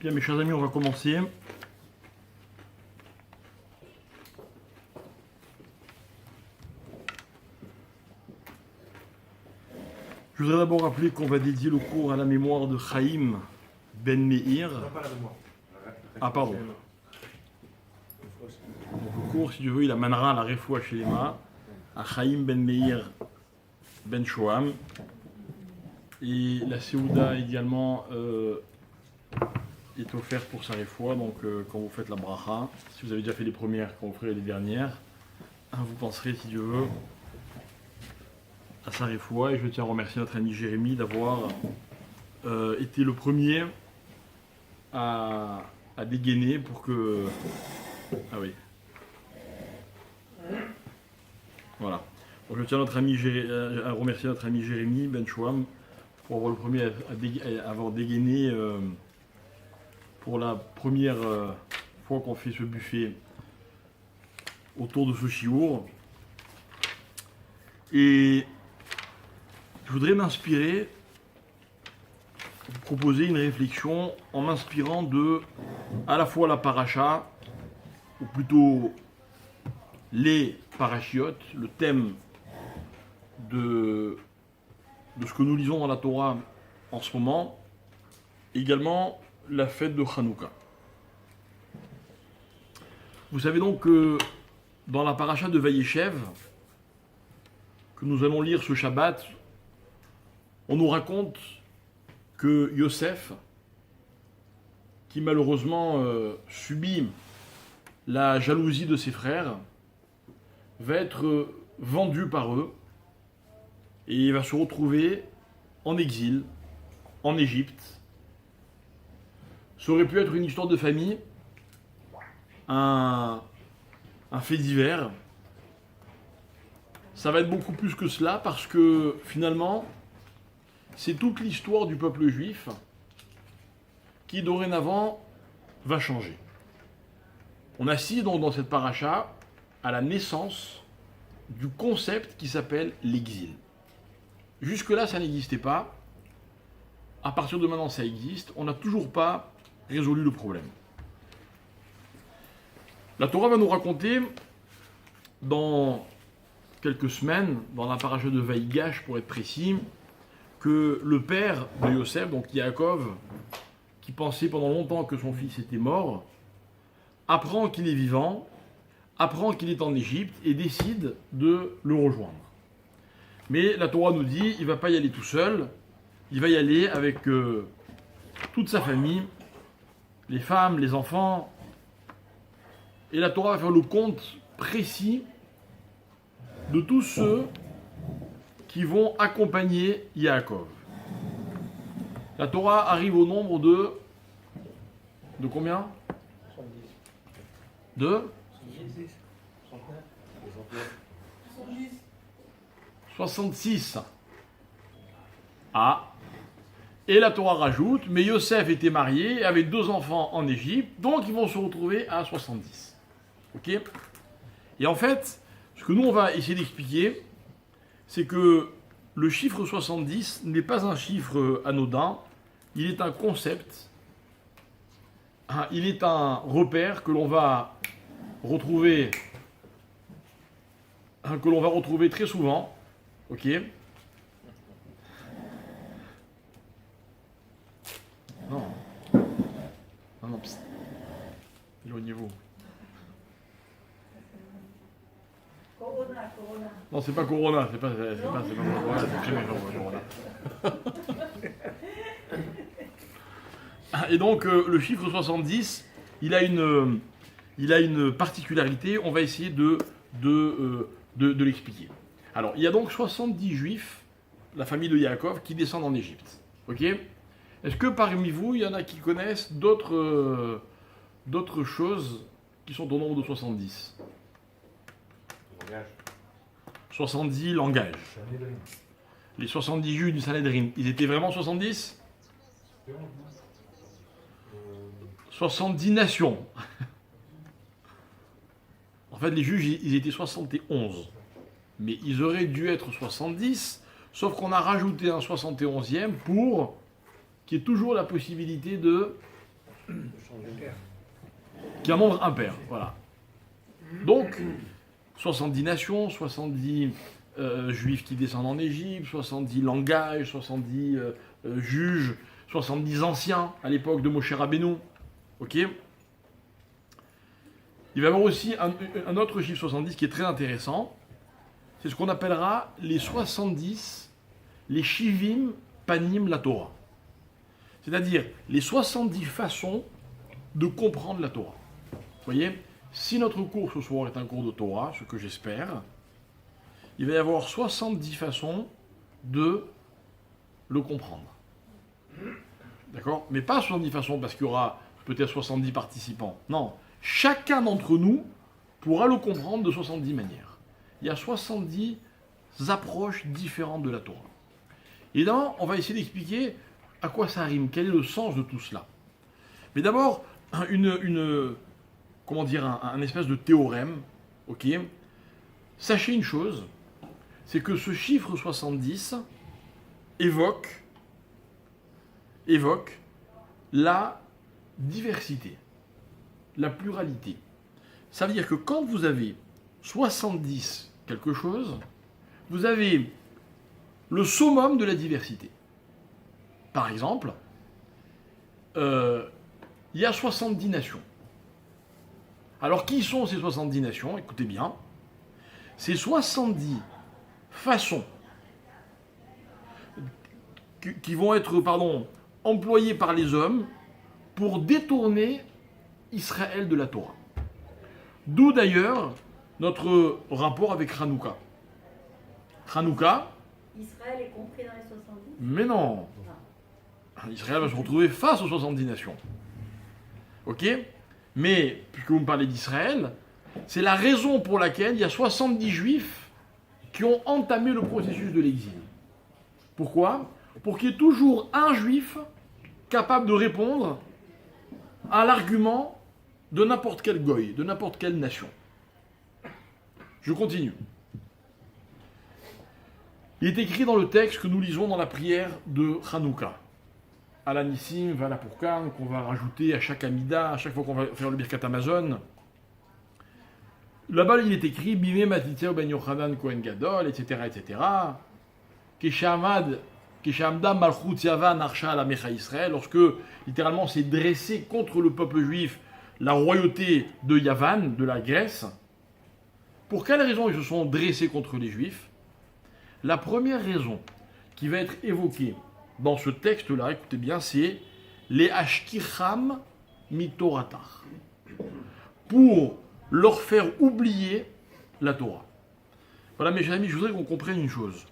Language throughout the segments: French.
Bien, mes chers amis, on va commencer. Je voudrais d'abord rappeler qu'on va dédier le cours à la mémoire de Chaim Ben Meir. Non, pas la mémoire. Ah, pardon. Donc, le cours, si tu veux, il amènera la refoua chez les mains à Chaim Ben Meir Ben Shoham. Et la Seouda également est offerte pour sa refoua. Donc, quand vous faites la bracha, si vous avez déjà fait les premières, quand vous ferez les dernières, vous penserez, si Dieu veut, à sa refoua. Et je tiens à remercier notre ami Jérémy d'avoir été le premier à dégainer pour que... Ah oui. Voilà. Donc je tiens à remercier notre ami Jérémy Ben Shoham pour avoir le premier à avoir dégainé pour la première fois qu'on fait ce buffet autour de ce chiour. Et je voudrais m'inspirer, vous proposer une réflexion en m'inspirant de à la fois la paracha, ou plutôt les parachiotes, le thème de ce que nous lisons dans la Torah en ce moment, également la fête de Hanouka. Vous savez donc que dans la paracha de Vayeshev, que nous allons lire ce Shabbat, on nous raconte que Yosef, qui malheureusement subit la jalousie de ses frères, va être vendu par eux et il va se retrouver en exil, en Égypte. Ça aurait pu être une histoire de famille, un fait divers. Ça va être beaucoup plus que cela parce que finalement, c'est toute l'histoire du peuple juif qui dorénavant va changer. On assiste donc dans cette paracha à la naissance du concept qui s'appelle l'exil. Jusque-là, ça n'existait pas. À partir de maintenant, ça existe. On n'a toujours pas résolu le problème. La Torah va nous raconter dans quelques semaines, dans la paracha de Vaïgash pour être précis, que le père de Yosef, donc Yaakov, qui pensait pendant longtemps que son fils était mort, apprend qu'il est vivant, apprend qu'il est en Égypte et décide de le rejoindre. Mais la Torah nous dit qu'il ne va pas y aller tout seul, il va y aller avec toute sa famille, les femmes, les enfants. Et la Torah va faire le compte précis de tous ceux qui vont accompagner Yaakov. La Torah arrive au nombre de combien ? 70. De 66. Ah. Et la Torah rajoute, mais Yosef était marié, avait 2 enfants en Égypte, donc ils vont se retrouver à 70. Ok ? Et en fait, ce que nous on va essayer d'expliquer, c'est que le chiffre 70 n'est pas un chiffre anodin, il est un concept, il est un repère que l'on va retrouver très souvent. Ok ? Non. Non, psst. Éloignez-vous. Corona. Non, c'est pas Corona, c'est pas Corona, c'est Corona. Et donc, le chiffre 70, il a une particularité, on va essayer de l'expliquer. Alors, il y a donc 70 juifs, la famille de Yaakov, qui descendent en Égypte. Ok ? Est-ce que parmi vous, il y en a qui connaissent d'autres choses qui sont au nombre de 70 ? 70 langages. Les 70 juifs du Sanhedrin, ils étaient vraiment 70 ? 70 nations. En fait, les juges, ils étaient 71. Mais ils auraient dû être 70, sauf qu'on a rajouté un 71e pour qu'il y ait toujours la possibilité de qui est un nombre impair. Voilà. Donc, 70 nations, 70 juifs qui descendent en Égypte, 70 langages, 70 juges, 70 anciens à l'époque de Moshe Rabbeinu. Ok. Il va y avoir aussi un autre chiffre 70 qui est très intéressant. C'est ce qu'on appellera les 70, les Shivim Panim la Torah. C'est-à-dire les 70 façons de comprendre la Torah. Vous voyez, si notre cours ce soir est un cours de Torah, ce que j'espère, il va y avoir 70 façons de le comprendre. D'accord ? Mais pas 70 façons parce qu'il y aura peut-être 70 participants. Non, chacun d'entre nous pourra le comprendre de 70 manières. Il y a 70 approches différentes de la Torah. Et là, on va essayer d'expliquer à quoi ça rime, quel est le sens de tout cela. Mais d'abord, comment dire, un espèce de théorème, ok ? Sachez une chose, c'est que ce chiffre 70 évoque la diversité, la pluralité. Ça veut dire que quand vous avez 70 quelque chose, vous avez le summum de la diversité. Par exemple, il y a 70 nations. Alors qui sont ces 70 nations ? Écoutez bien. Ces 70 façons qui vont être, employées par les hommes pour détourner Israël de la Torah. D'où d'ailleurs notre rapport avec Hanouka. Hanouka. Israël est compris dans les 70 ? Mais non. Israël va se retrouver face aux 70 nations. Ok ? Mais, puisque vous me parlez d'Israël, c'est la raison pour laquelle il y a 70 juifs qui ont entamé le processus de l'exil. Pourquoi ? Pour qu'il y ait toujours un juif capable de répondre à l'argument de n'importe quel goy, de n'importe quelle nation. Je continue. Il est écrit dans le texte que nous lisons dans la prière de Hanouka. Alanissim, Vala Pourkan, qu'on va rajouter à chaque Amida, à chaque fois qu'on va faire le Birkat Amazon. Là-bas, il est écrit Bimé Matitya Ben Yochanan Kohen Gadol, etc., etc. Keshamda Malchut Yavan Arsha la Mecha Israël, lorsque littéralement c'est dressé contre le peuple juif la royauté de Yavan, de la Grèce. Pour quelles raisons ils se sont dressés contre les juifs ? La première raison qui va être évoquée dans ce texte-là, écoutez bien, c'est les Ashkicham mitoratar. Pour leur faire oublier la Torah. Voilà, mes chers amis, je voudrais qu'on comprenne une chose.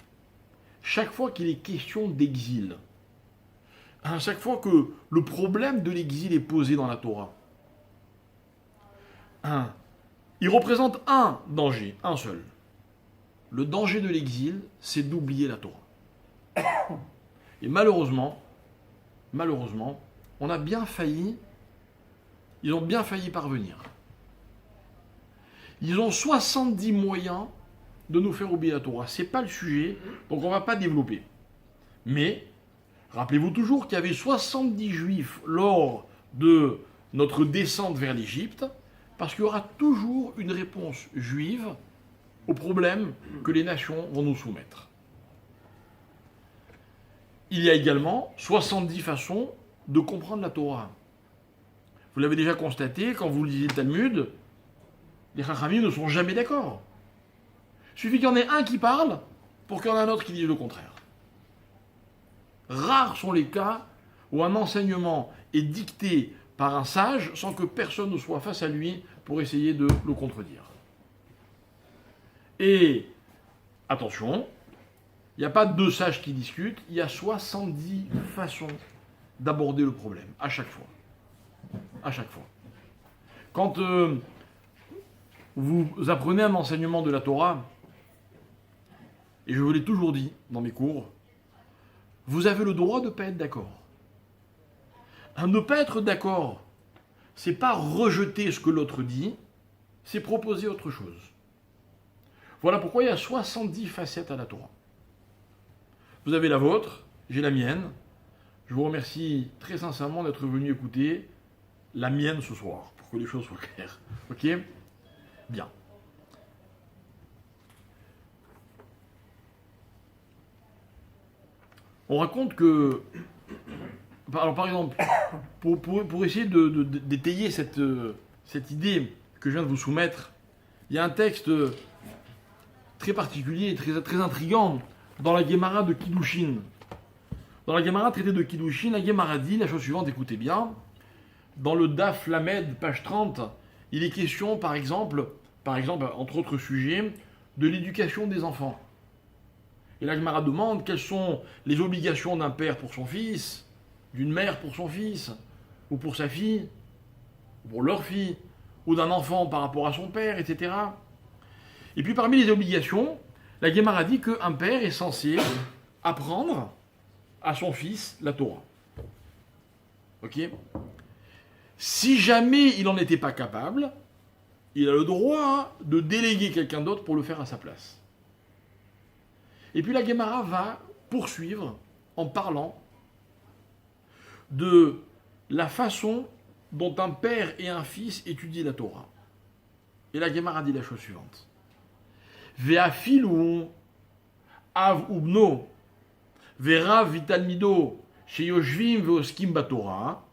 Chaque fois qu'il est question d'exil, à chaque fois que le problème de l'exil est posé dans la Torah, il représente un danger, un seul. Le danger de l'exil, c'est d'oublier la Torah. Et malheureusement, on a bien failli, ils ont bien failli parvenir. Ils ont 70 moyens de nous faire oublier la Torah. Ce n'est pas le sujet, donc on ne va pas développer. Mais, rappelez-vous toujours qu'il y avait 70 juifs lors de notre descente vers l'Égypte, parce qu'il y aura toujours une réponse juive aux problèmes que les nations vont nous soumettre. Il y a également 70 façons de comprendre la Torah. Vous l'avez déjà constaté, quand vous lisez le Talmud, les Chachamim ne sont jamais d'accord. Il suffit qu'il y en ait un qui parle pour qu'il y en ait un autre qui dise le contraire. Rares sont les cas où un enseignement est dicté par un sage sans que personne ne soit face à lui pour essayer de le contredire. Et, attention, il n'y a pas deux sages qui discutent, il y a 70 façons d'aborder le problème, à chaque fois. À chaque fois. Quand vous apprenez un enseignement de la Torah, et je vous l'ai toujours dit dans mes cours, vous avez le droit de ne pas être d'accord. Ne pas être d'accord, c'est pas rejeter ce que l'autre dit, c'est proposer autre chose. Voilà pourquoi il y a 70 facettes à la Torah. Vous avez la vôtre, j'ai la mienne. Je vous remercie très sincèrement d'être venu écouter. la mienne ce soir, pour que les choses soient claires. Ok? Bien. On raconte que... Alors par exemple, pour essayer d'étayer cette idée que je viens de vous soumettre, il y a un texte très particulier, très intriguant, dans la Guémara de Kiddushin. Dans la Guémara, traité de Kiddushin, la Guémara dit la chose suivante, écoutez bien. Dans le Daf Lamed, page 30, il est question, par exemple, entre autres sujets, de l'éducation des enfants. Et la Guémara demande quelles sont les obligations d'un père pour son fils, d'une mère pour son fils, ou pour sa fille, ou pour leur fille, ou d'un enfant par rapport à son père, etc. Et puis parmi les obligations, la Guémara dit qu'un père est censé apprendre à son fils la Torah. Ok? Si jamais il n'en était pas capable, il a le droit de déléguer quelqu'un d'autre pour le faire à sa place. Et puis la Guémara va poursuivre en parlant de la façon dont un père et un fils étudient la Torah. Et la Guémara dit la chose suivante. Ve'afilu av ubno ve'rav vitalmido sheyoshvim ve'oskim batorah.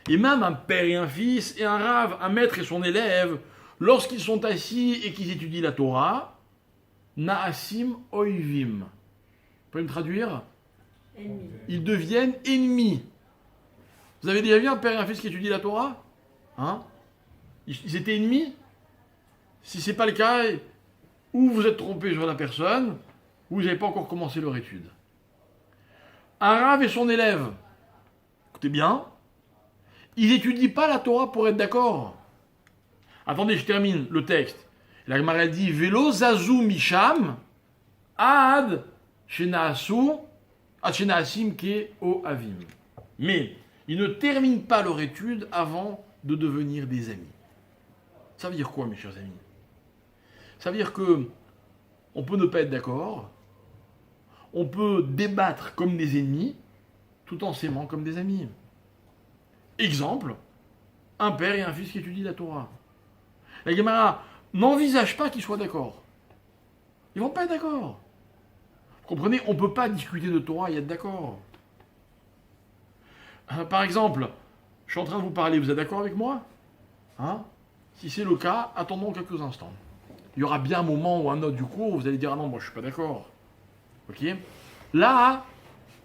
Et même un père et un fils, et un rave, un maître et son élève, lorsqu'ils sont assis et qu'ils étudient la Torah, na'asim oivim. Vous pouvez me traduire? Ennemi. Ils deviennent ennemis. Vous avez déjà vu un père et un fils qui étudient la Torah? Hein? Ils étaient ennemis? Si ce n'est pas le cas, ou vous êtes trompé sur la personne, ou vous n'avez pas encore commencé leur étude. Un rave et son élève, écoutez bien, ils n'étudient pas la Torah pour être d'accord. Attendez, je termine le texte. La Gemara dit Velo zazu misham ad shenaasim ke o avim. Mais ils ne terminent pas leur étude avant de devenir des amis. Ça veut dire quoi, mes chers amis? Ça veut dire que on peut ne pas être d'accord, on peut débattre comme des ennemis, tout en s'aimant comme des amis. Exemple, un père et un fils qui étudient la Torah. La Gemara n'envisage pas qu'ils soient d'accord. Ils vont pas être d'accord. Vous comprenez, on ne peut pas discuter de Torah et être d'accord. Par exemple, je suis en train de vous parler, vous êtes d'accord avec moi? Hein? Si c'est le cas, attendons quelques instants. Il y aura bien un moment ou un autre du cours où vous allez dire « Ah non, moi je suis pas d'accord. » Ok? Là,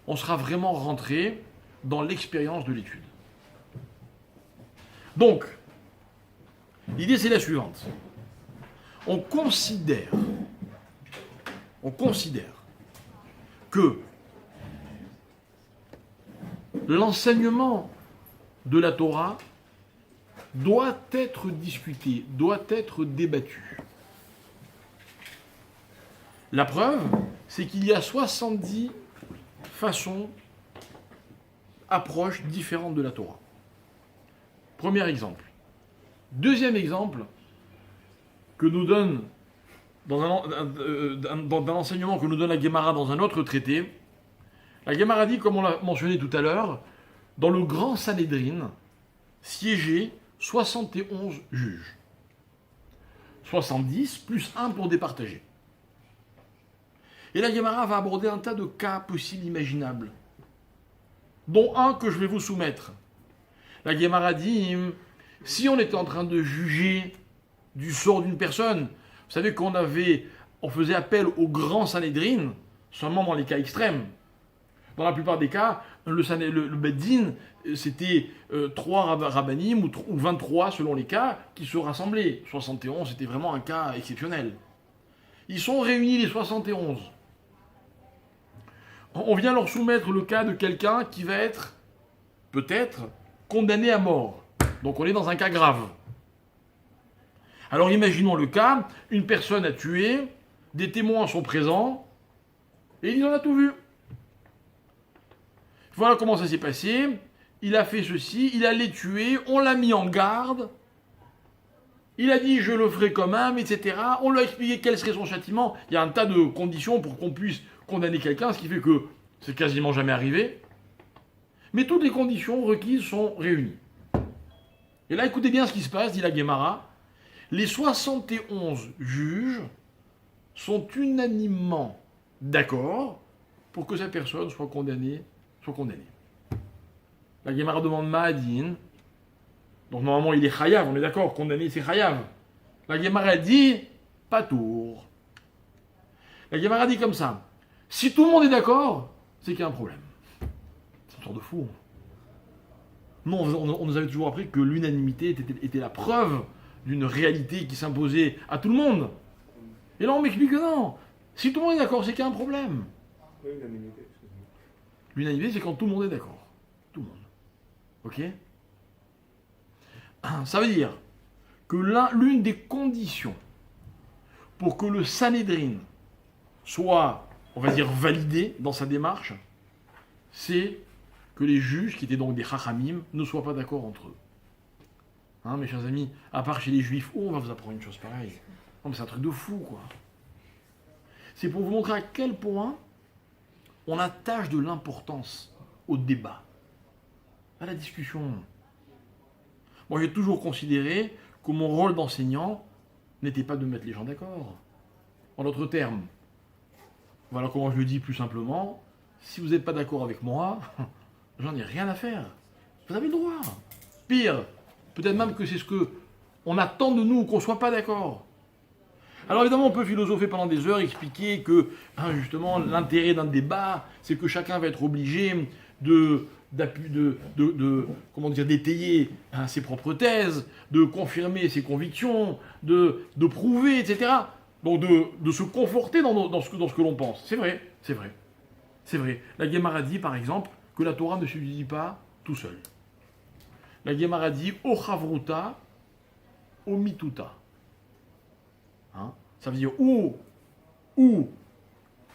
on sera vraiment rentré dans l'expérience de l'étude. Donc, l'idée c'est la suivante. On considère que l'enseignement de la Torah doit être discuté, doit être débattu. La preuve, c'est qu'il y a 70 façons, approches différentes de la Torah. Premier exemple. Deuxième exemple que nous donne dans un enseignement que nous donne la Guémara dans un autre traité. La Guémara dit, comme on l'a mentionné tout à l'heure, dans le grand Sanhédrin siégeaient 71 juges. 70 plus 1 pour départager. Et la Guémara va aborder un tas de cas possibles imaginables, dont un que je vais vous soumettre. La Guémara dit, si on était en train de juger du sort d'une personne, vous savez on faisait appel au grand Sanhédrin seulement dans les cas extrêmes. Dans la plupart des cas, le Beddin, c'était 3 rabbanim ou 23 selon les cas qui se rassemblaient. 71, c'était vraiment un cas exceptionnel. Ils sont réunis les 71. On vient leur soumettre le cas de quelqu'un qui va être, peut-être, condamné à mort. Donc on est dans un cas grave. Alors imaginons le cas, une personne a tué, des témoins sont présents, et il en a tout vu. Voilà comment ça s'est passé, il a fait ceci, il allait tuer, on l'a mis en garde, il a dit je le ferai quand même, etc. On lui a expliqué quel serait son châtiment. Il y a un tas de conditions pour qu'on puisse condamner quelqu'un, ce qui fait que c'est quasiment jamais arrivé. Mais toutes les conditions requises sont réunies. Et là, écoutez bien ce qui se passe, dit la Guémara. Les 71 juges sont unanimement d'accord pour que cette personne soit condamnée. La Guémara demande Ma'adin. Donc normalement, il est chayav, on est d'accord, condamné, c'est chayav. La Guémara dit pas tour. La Guémara dit comme ça. Si tout le monde est d'accord, c'est qu'il y a un problème. C'est une sorte de fou. Non, on nous avait toujours appris que l'unanimité était la preuve d'une réalité qui s'imposait à tout le monde. Et là, on m'explique que non. Si tout le monde est d'accord, c'est qu'il y a un problème. L'unanimité, excusez-moi. L'unanimité, c'est quand tout le monde est d'accord. Tout le monde. Ok ? Ça veut dire que l'une des conditions pour que le Sanhédrin soit, on va dire, validé dans sa démarche, c'est que les juges, qui étaient donc des chachamim, ne soient pas d'accord entre eux. Hein, mes chers amis, à part chez les juifs, on va vous apprendre une chose pareille. Non, mais c'est un truc de fou, quoi. C'est pour vous montrer à quel point on attache de l'importance au débat, à la discussion. Moi, j'ai toujours considéré que mon rôle d'enseignant n'était pas de mettre les gens d'accord. En d'autres termes, voilà comment je le dis plus simplement, si vous n'êtes pas d'accord avec moi, j'en ai rien à faire. Vous avez le droit. Pire, peut-être même que c'est ce que on attend de nous, qu'on ne soit pas d'accord. Alors évidemment, on peut philosopher pendant des heures, expliquer que, justement, l'intérêt d'un débat, c'est que chacun va être obligé d'étayer ses propres thèses, de confirmer ses convictions, de prouver, etc. Donc de se conforter dans ce que l'on pense. C'est vrai, c'est vrai. C'est vrai. La Guémara dit, par exemple, que la Torah ne s'étudie pas tout seul. La Guémara dit « O chavruta, o mituta ». Ça veut dire ou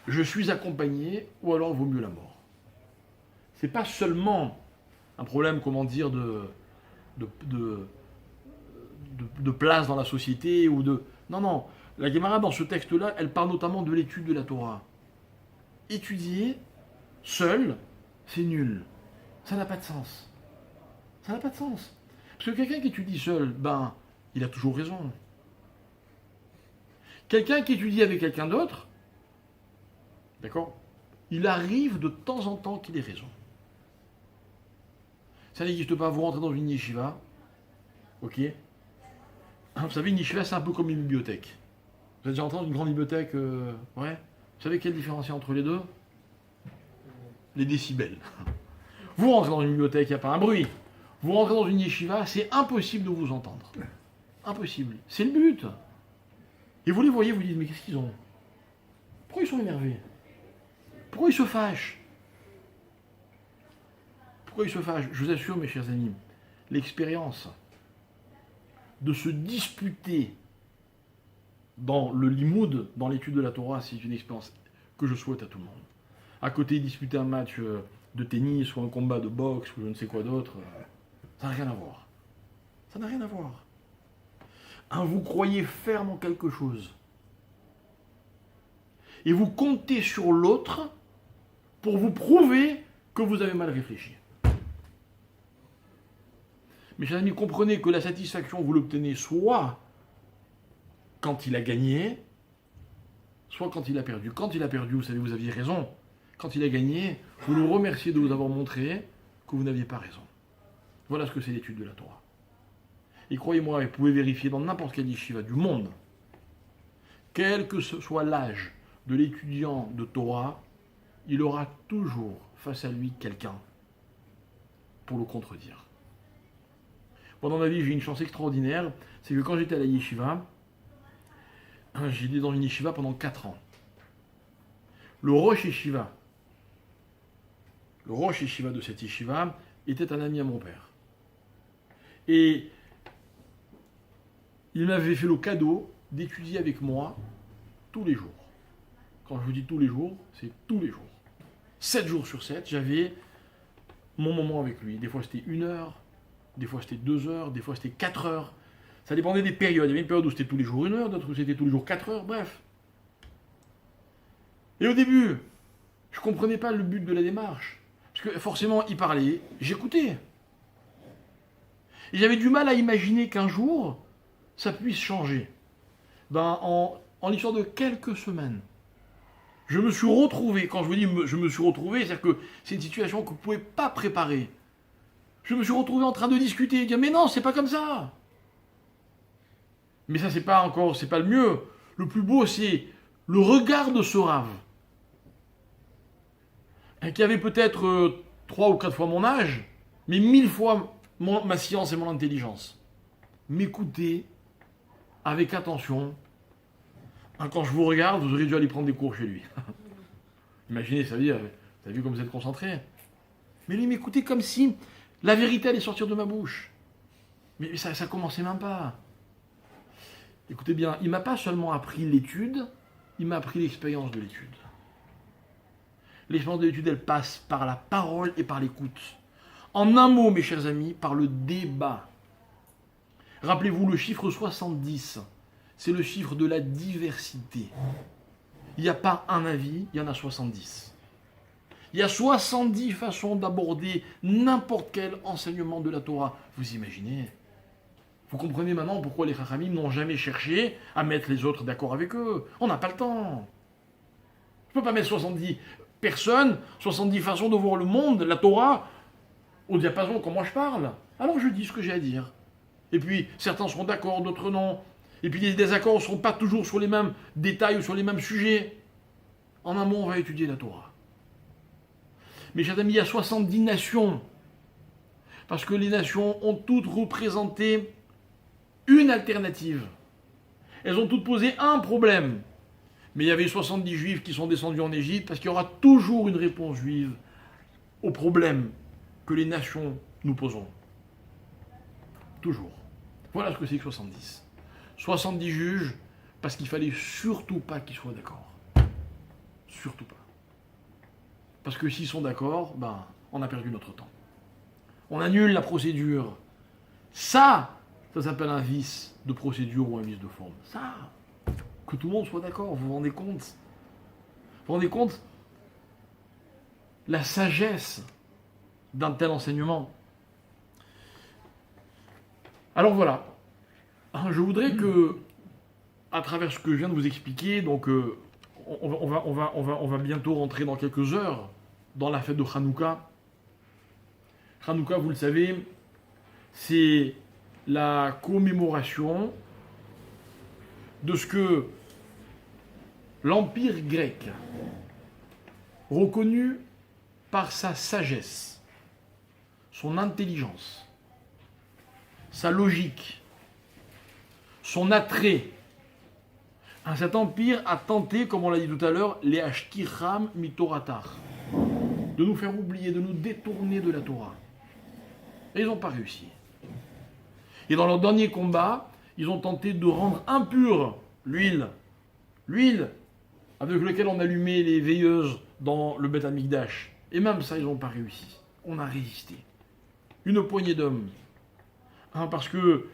je suis accompagné, ou alors il vaut mieux la mort. C'est pas seulement un problème, comment dire, de place dans la société, ou de... Non. La Guémara, dans ce texte-là, elle parle notamment de l'étude de la Torah. Étudier seul, c'est nul. Ça n'a pas de sens. Ça n'a pas de sens. Parce que quelqu'un qui étudie seul, il a toujours raison. Quelqu'un qui étudie avec quelqu'un d'autre, d'accord, il arrive de temps en temps qu'il ait raison. Ça n'existe pas, vous rentrez dans une yeshiva, ok. Vous savez, une yeshiva, c'est un peu comme une bibliothèque. Vous avez déjà entendu une grande bibliothèque, ouais. Vous savez quelle différence il y a entre les deux ? Les décibels. Vous rentrez dans une bibliothèque, il n'y a pas un bruit. Vous rentrez dans une yeshiva, c'est impossible de vous entendre. Impossible. C'est le but. Et vous les voyez, vous dites, mais qu'est-ce qu'ils ont ? Pourquoi ils sont énervés ? Pourquoi ils se fâchent ? Pourquoi ils se fâchent ? Je vous assure, mes chers amis, l'expérience de se disputer dans le limoud, dans l'étude de la Torah, c'est une expérience que je souhaite à tout le monde. À côté, disputer un match de tennis ou un combat de boxe ou je ne sais quoi d'autre, ça n'a rien à voir. Ça n'a rien à voir. Vous croyez ferme en quelque chose. Et vous comptez sur l'autre pour vous prouver que vous avez mal réfléchi. Mes chers amis, comprenez que la satisfaction, vous l'obtenez soit quand il a gagné, soit quand il a perdu. Quand il a perdu, vous savez, vous aviez raison. Quand il a gagné, vous le remerciez de vous avoir montré que vous n'aviez pas raison. Voilà ce que c'est l'étude de la Torah. Et croyez-moi, vous pouvez vérifier dans n'importe quel yeshiva du monde, quel que soit l'âge de l'étudiant de Torah, il aura toujours face à lui quelqu'un pour le contredire. Pendant ma vie, j'ai une chance extraordinaire, c'est que quand j'étais à la yeshiva, j'étais dans une yeshiva pendant 4 ans. Le rosh yeshiva de cette yeshiva était un ami à mon père. Et il m'avait fait le cadeau d'étudier avec moi tous les jours. Quand je vous dis tous les jours, c'est tous les jours. 7 jours sur 7, j'avais mon moment avec lui. Des fois c'était 1 heure, des fois c'était 2 heures, des fois c'était 4 heures. Ça dépendait des périodes. Il y avait une période où c'était tous les jours 1 heure, d'autres où c'était tous les jours 4 heures, bref. Et au début, je ne comprenais pas le but de la démarche. Parce que forcément, il parlait, j'écoutais. Et j'avais du mal à imaginer qu'un jour, ça puisse changer. En l'histoire de quelques semaines, je me suis retrouvé, quand je vous dis je me suis retrouvé, c'est-à-dire que c'est une situation que vous ne pouvez pas préparer. Je me suis retrouvé en train de discuter et dire mais non, c'est pas comme ça. Mais ça, c'est pas le mieux. Le plus beau, c'est le regard de ce rave, qui avait peut-être 3 ou 4 fois mon âge, mais 1000 fois ma science et mon intelligence. M'écouter avec attention. Quand je vous regarde, vous auriez dû aller prendre des cours chez lui. Imaginez, ça veut dire, vous avez vu comme vous êtes concentré. Mais lui m'écoutait comme si la vérité allait sortir de ma bouche. Mais ça commençait même pas. Écoutez bien, il m'a pas seulement appris l'étude, il m'a appris l'expérience de l'étude. L'expérience de l'étude, elle passe par la parole et par l'écoute. En un mot, mes chers amis, par le débat. Rappelez-vous le chiffre 70, c'est le chiffre de la diversité. Il n'y a pas un avis, il y en a 70. Il y a 70 façons d'aborder n'importe quel enseignement de la Torah. Vous imaginez? Vous comprenez maintenant pourquoi les Chachamim n'ont jamais cherché à mettre les autres d'accord avec eux. On n'a pas le temps. Je ne peux pas mettre 70 personnes, 70 façons de voir le monde, la Torah, au diapason comme moi je parle. Alors je dis ce que j'ai à dire. Et puis certains seront d'accord, d'autres non. Et puis les désaccords ne seront pas toujours sur les mêmes détails ou sur les mêmes sujets. En un mot, on va étudier la Torah. Mes chers amis, il y a 70 nations. Parce que les nations ont toutes représenté une alternative. Elles ont toutes posé un problème. Mais il y avait 70 juifs qui sont descendus en Égypte parce qu'il y aura toujours une réponse juive au problème que les nations nous posons. Toujours. Voilà ce que c'est que 70. 70 juges parce qu'il fallait surtout pas qu'ils soient d'accord. Surtout pas. Parce que s'ils sont d'accord, on a perdu notre temps. On annule la procédure. Ça s'appelle un vice de procédure ou un vice de forme. Ça, que tout le monde soit d'accord, vous vous rendez compte? Vous vous rendez compte la sagesse d'un tel enseignement? Alors voilà, je voudrais que, à travers ce que je viens de vous expliquer, donc on va bientôt rentrer dans quelques heures dans la fête de Hanouka. Hanouka, vous le savez, c'est la commémoration de ce que l'Empire grec, reconnu par sa sagesse, son intelligence, sa logique, son attrait, cet empire a tenté, comme on l'a dit tout à l'heure, les ashtiram mitoratar, de nous faire oublier, de nous détourner de la Torah. Et ils n'ont pas réussi. Et dans leur dernier combat, ils ont tenté de rendre impure l'huile avec laquelle on allumait les veilleuses dans le Beth Amikdash. Et même ça, ils n'ont pas réussi. On a résisté. Une poignée d'hommes. Parce que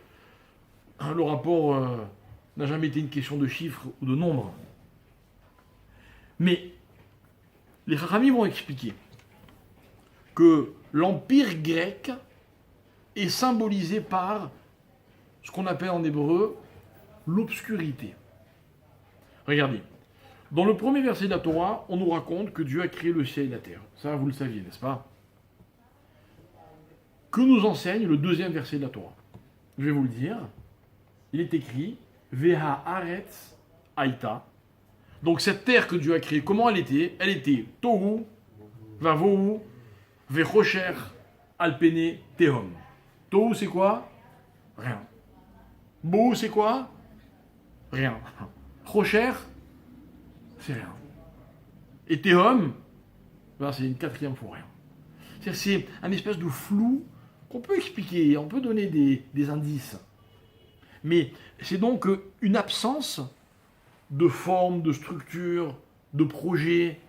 le rapport n'a jamais été une question de chiffres ou de nombres. Mais les Chachamim vont expliquer que l'empire grec est symbolisé par ce qu'on appelle en hébreu l'obscurité. Regardez, dans le premier verset de la Torah, on nous raconte que Dieu a créé le ciel et la terre. Ça, vous le saviez, n'est-ce pas? Que nous enseigne le deuxième verset de la Torah? Je vais vous le dire. Il est écrit Veha Aretz Aïta. Donc cette terre que Dieu a créée, comment elle était? Elle était Tohu, Vavohu, Vechocher, Alpene, Tehom. Tohu, c'est quoi? Rien. Bohu, c'est quoi? Rien. Chocher, c'est rien. Et Tehom, c'est une quatrième fois rien. C'est un espèce de flou qu'on peut expliquer, on peut donner des indices. Mais c'est donc une absence de forme, de structure, de projet.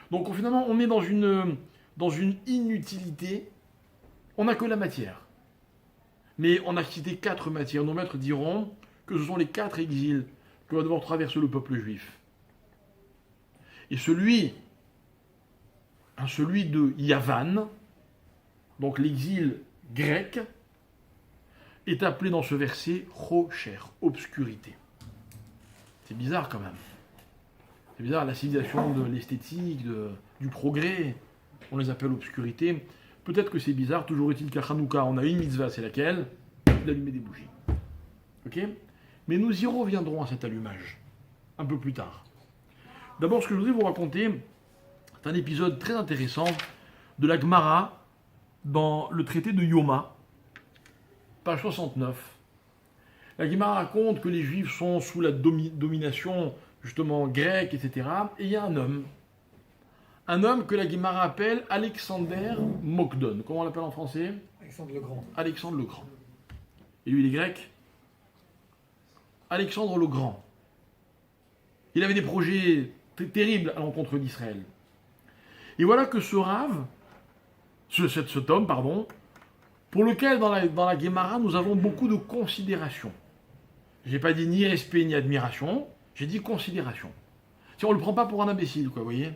Donc finalement, on est dans une inutilité. On n'a que la matière. Mais on a cité 4 matières. Nos maîtres diront que ce sont les 4 exils que va devoir traverser le peuple juif. Et celui de Yavan, donc l'exil grec, est appelé dans ce verset Rocher, obscurité. C'est bizarre quand même. C'est bizarre, la civilisation de l'esthétique, du progrès, on les appelle obscurité. Peut-être que c'est bizarre, toujours est-il qu'à Hanouka, on a une mitzvah, c'est laquelle? D'allumer des bougies. Ok? Mais nous y reviendrons à cet allumage, un peu plus tard. D'abord, ce que je voudrais vous raconter, c'est un épisode très intéressant de la Gemara dans le traité de Yoma, page 69. La Gemara raconte que les Juifs sont sous la domination, justement, grecque, etc. Et il y a un homme que la Gemara appelle Alexander Mokdon. Comment on l'appelle en français? Alexandre le Grand. Alexandre le Grand. Et lui, il est grec? Alexandre le Grand. Il avait des projets terribles à l'encontre d'Israël. Et voilà que cet homme, pour lequel dans la Gemara, nous avons beaucoup de considération. Je n'ai pas dit ni respect ni admiration, j'ai dit considération. Si on ne le prend pas pour un imbécile, quoi, vous voyez?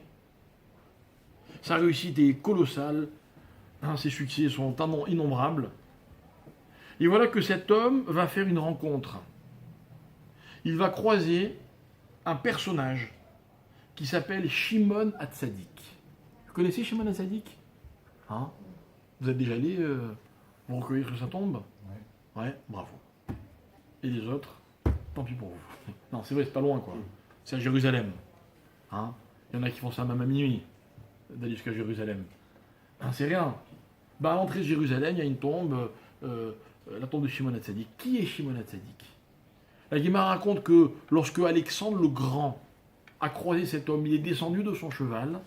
Sa réussite est colossale, ses succès sont innombrables. Et voilà que cet homme va faire une rencontre. Il va croiser un personnage qui s'appelle Shimon Hatzadik. Vous connaissez Shimon Hatzadik? Hein? Vous êtes déjà allé vous recueillir sur sa tombe? Ouais, bravo. Et les autres, tant pis pour vous. Non, c'est vrai, c'est pas loin, quoi. C'est à Jérusalem. Hein? Il y en a qui font ça même à minuit, d'aller jusqu'à Jérusalem. Hein, c'est rien. À l'entrée de Jérusalem, il y a une tombe, la tombe de Shimon Hatzadik. Qui est Shimon Hatzadik? La Gemara raconte que lorsque Alexandre le Grand a croisé cet homme, il est descendu de son cheval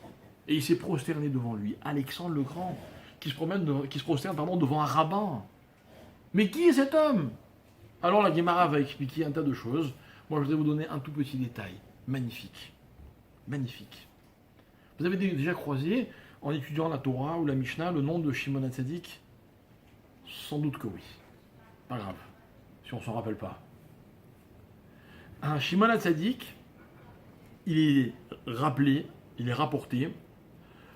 et il s'est prosterné devant lui. Alexandre le Grand, qui se prosterne devant un rabbin. Mais qui est cet homme? Alors la Gemara va expliquer un tas de choses. Moi, je voudrais vous donner un tout petit détail. Magnifique. Magnifique. Vous avez déjà croisé, en étudiant la Torah ou la Mishnah, le nom de Shimon Hatzadik? Sans doute que oui. Pas grave, si on ne s'en rappelle pas. Un Shimon Hatzadik, il est rappelé, il est rapporté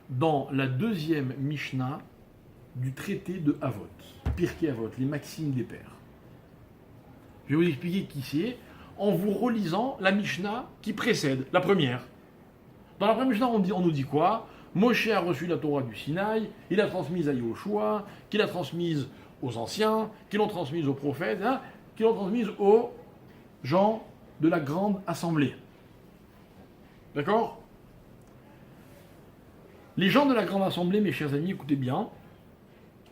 dans la deuxième Mishnah du traité de Avot, Pirkei Avot, les maximes des pères. Je vais vous expliquer qui c'est en vous relisant la Mishnah qui précède, la première. Dans la première Mishnah, on nous dit quoi? Moshe a reçu la Torah du Sinaï, il l'a transmise à Yehoshua, qu'il l'a transmise aux anciens, qu'ils l'ont transmise aux prophètes, hein, qu'ils l'ont transmise aux gens de la grande assemblée. D'accord? Les gens de la grande assemblée, mes chers amis, écoutez bien,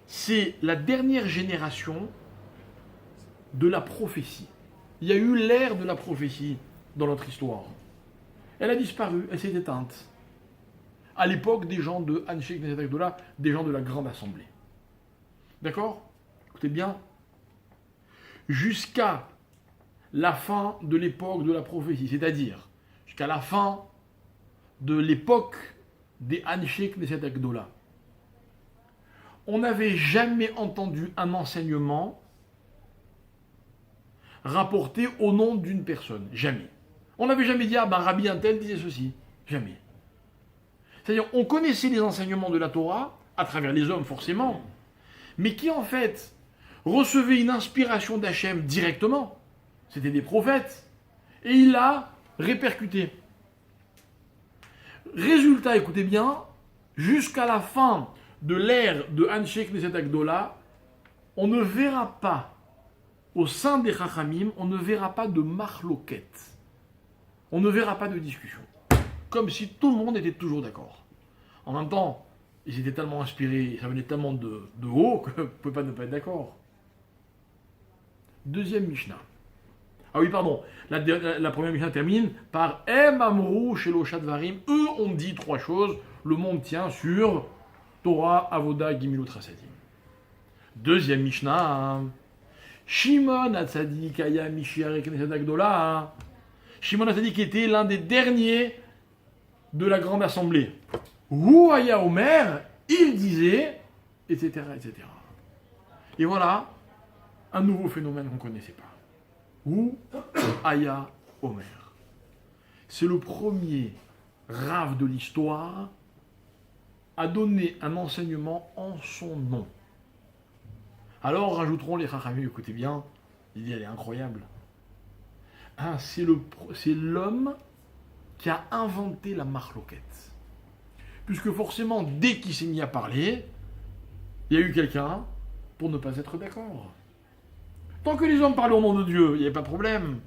c'est la dernière génération de la prophétie. Il y a eu l'ère de la prophétie dans notre histoire. Elle a disparu, elle s'est éteinte. À l'époque des gens de Anshek Knesset Agdola, des gens de la grande assemblée. D'accord? Écoutez bien. Jusqu'à la fin de l'époque de la prophétie, c'est-à-dire jusqu'à la fin de l'époque des Anshek Knesset Agdola, on n'avait jamais entendu un enseignement rapporté au nom d'une personne. Jamais. On n'avait jamais dit, Rabbi Intel disait ceci. Jamais. C'est-à-dire, on connaissait les enseignements de la Torah, à travers les hommes forcément, mais qui en fait recevaient une inspiration d'Hachem directement. C'était des prophètes. Et il l'a répercuté. Résultat, écoutez bien, jusqu'à la fin de l'ère de Anshek Knesset Agdola, on ne verra pas, au sein des Chachamim, on ne verra pas de marloquette. On ne verra pas de discussion. Comme si tout le monde était toujours d'accord. En même temps, ils étaient tellement inspirés, ça venait tellement de haut qu'on ne pouvait pas ne pas être d'accord. Deuxième Mishnah. Ah oui, pardon. La première Mishnah termine par Em Amrou Shelo Shadvarim. Eux ont dit trois choses. Le monde tient sur Torah, Avoda, Gimilut Chasadim. Deuxième Mishnah. Shimon Hatzadik Aya Mishiare Knesset Agdola. Shimon Hatzadik était l'un des derniers de la grande assemblée. Hu Aya Omer, il disait, etc., etc. Et voilà un nouveau phénomène qu'on ne connaissait pas. Hu Aya Omer. C'est le premier Rav de l'histoire à donner un enseignement en son nom. Alors rajouteront les Chachamim, écoutez bien, il dit elle est incroyable. Hein, c'est l'homme qui a inventé la marloquette. Puisque forcément, dès qu'il s'est mis à parler, il y a eu quelqu'un pour ne pas être d'accord. Tant que les hommes parlaient au nom de Dieu, il n'y avait pas de problème.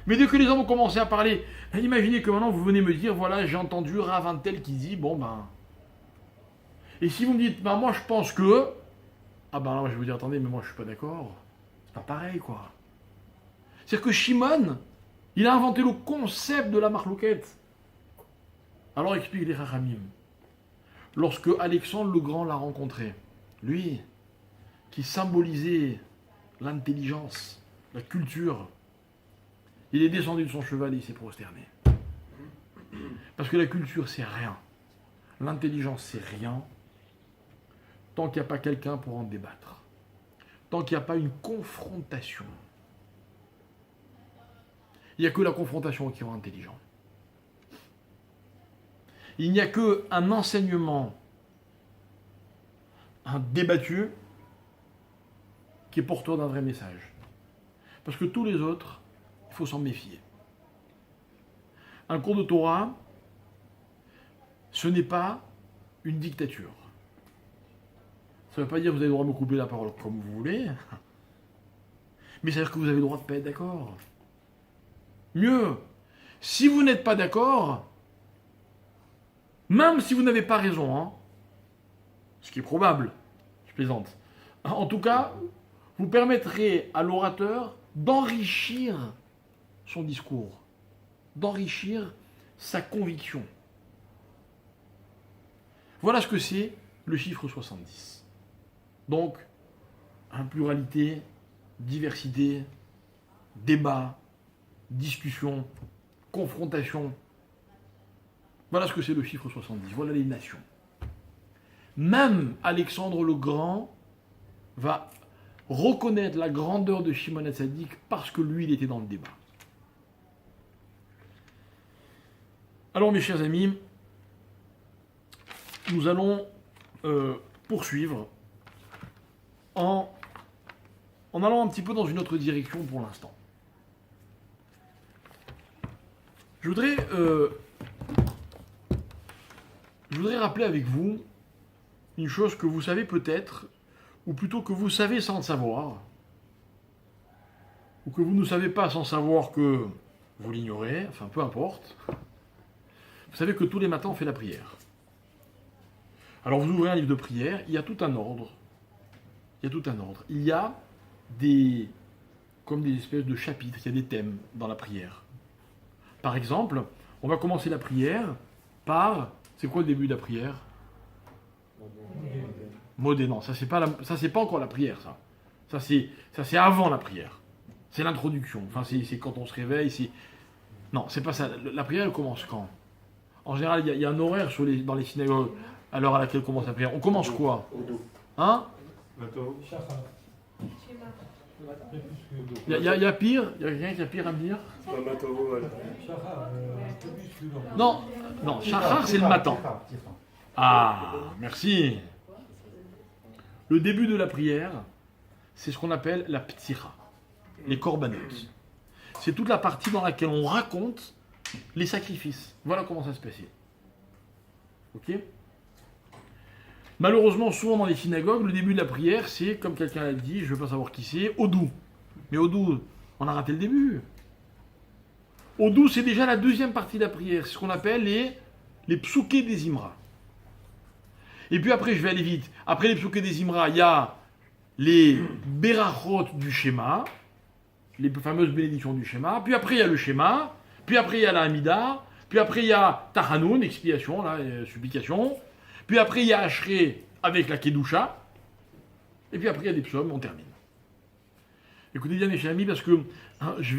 Mais dès que les hommes ont commencé à parler, imaginez que maintenant vous venez me dire, voilà, j'ai entendu Rav un tel qui dit, bon ben... Et si vous me dites, ben moi je pense que... Ah ben alors je vais vous dire, attendez, mais moi je suis pas d'accord. C'est pas pareil, quoi. C'est-à-dire que Shimon, il a inventé le concept de la marloquette. Alors explique les Chachamim. Lorsque Alexandre le Grand l'a rencontré, lui, qui symbolisait l'intelligence, la culture, il est descendu de son cheval et il s'est prosterné. Parce que la culture, c'est rien. L'intelligence, c'est rien. Tant qu'il n'y a pas quelqu'un pour en débattre. Tant qu'il n'y a pas une confrontation. Il n'y a que la confrontation qui rend intelligent. Il n'y a qu'un enseignement, un débattu, qui est porteur d'un vrai message. Parce que tous les autres, il faut s'en méfier. Un cours de Torah, ce n'est pas une dictature. Ça ne veut pas dire que vous avez le droit de me couper la parole comme vous voulez, mais ça veut dire que vous avez le droit de ne pas être d'accord. Mieux, si vous n'êtes pas d'accord, même si vous n'avez pas raison, hein, ce qui est probable, je plaisante, en tout cas, vous permettrez à l'orateur d'enrichir son discours, d'enrichir sa conviction. Voilà ce que c'est le chiffre 70. Donc, pluralité, diversité, débat, discussion, confrontation. Voilà ce que c'est le chiffre 70. Voilà les nations. Même Alexandre le Grand va reconnaître la grandeur de Shimon HaTzadik parce que lui, il était dans le débat. Alors, mes chers amis, nous allons poursuivre en allant un petit peu dans une autre direction pour l'instant. Je voudrais rappeler avec vous une chose que vous savez peut-être, ou plutôt que vous savez sans le savoir, ou que vous ne savez pas sans savoir que vous l'ignorez, enfin peu importe. Vous savez que tous les matins on fait la prière. Alors vous ouvrez un livre de prière, il y a tout un ordre. Il y a comme des espèces de chapitres, il y a des thèmes dans la prière. Par exemple, on va commencer la prière par... C'est quoi le début de la prière? Modé, non, ça c'est pas encore la prière, ça. Ça c'est avant la prière. C'est l'introduction. Enfin, c'est quand on se réveille. Non, c'est pas ça. La prière, elle commence quand? En général, il y a un horaire dans les synagogues à l'heure à laquelle commence la prière. On commence quoi? Hein? Il y a pire? Il y a quelqu'un qui a pire à me dire? Non, Shachar, c'est le matin. Ah, merci. Le début de la prière, c'est ce qu'on appelle la ptira, les korbanot. C'est toute la partie dans laquelle on raconte les sacrifices. Voilà comment ça se passait. Ok? Malheureusement, souvent dans les synagogues, le début de la prière, c'est, comme quelqu'un l'a dit, je ne veux pas savoir qui c'est, Odou. Mais Odou, on a raté le début. Odou, c'est déjà la deuxième partie de la prière. C'est ce qu'on appelle les psouké des Imra. Et puis après, je vais aller vite. Après les psouké des Imra, il y a les berachot du schéma, les fameuses bénédictions du schéma. Puis après, il y a le schéma. Puis après, il y a la Hamida. Puis après, il y a Tachanoun, expiation, supplication. Puis après, il y a Ashré avec la Kedusha. Et puis après, il y a des psaumes, on termine. Écoutez bien, mes chers amis, parce que je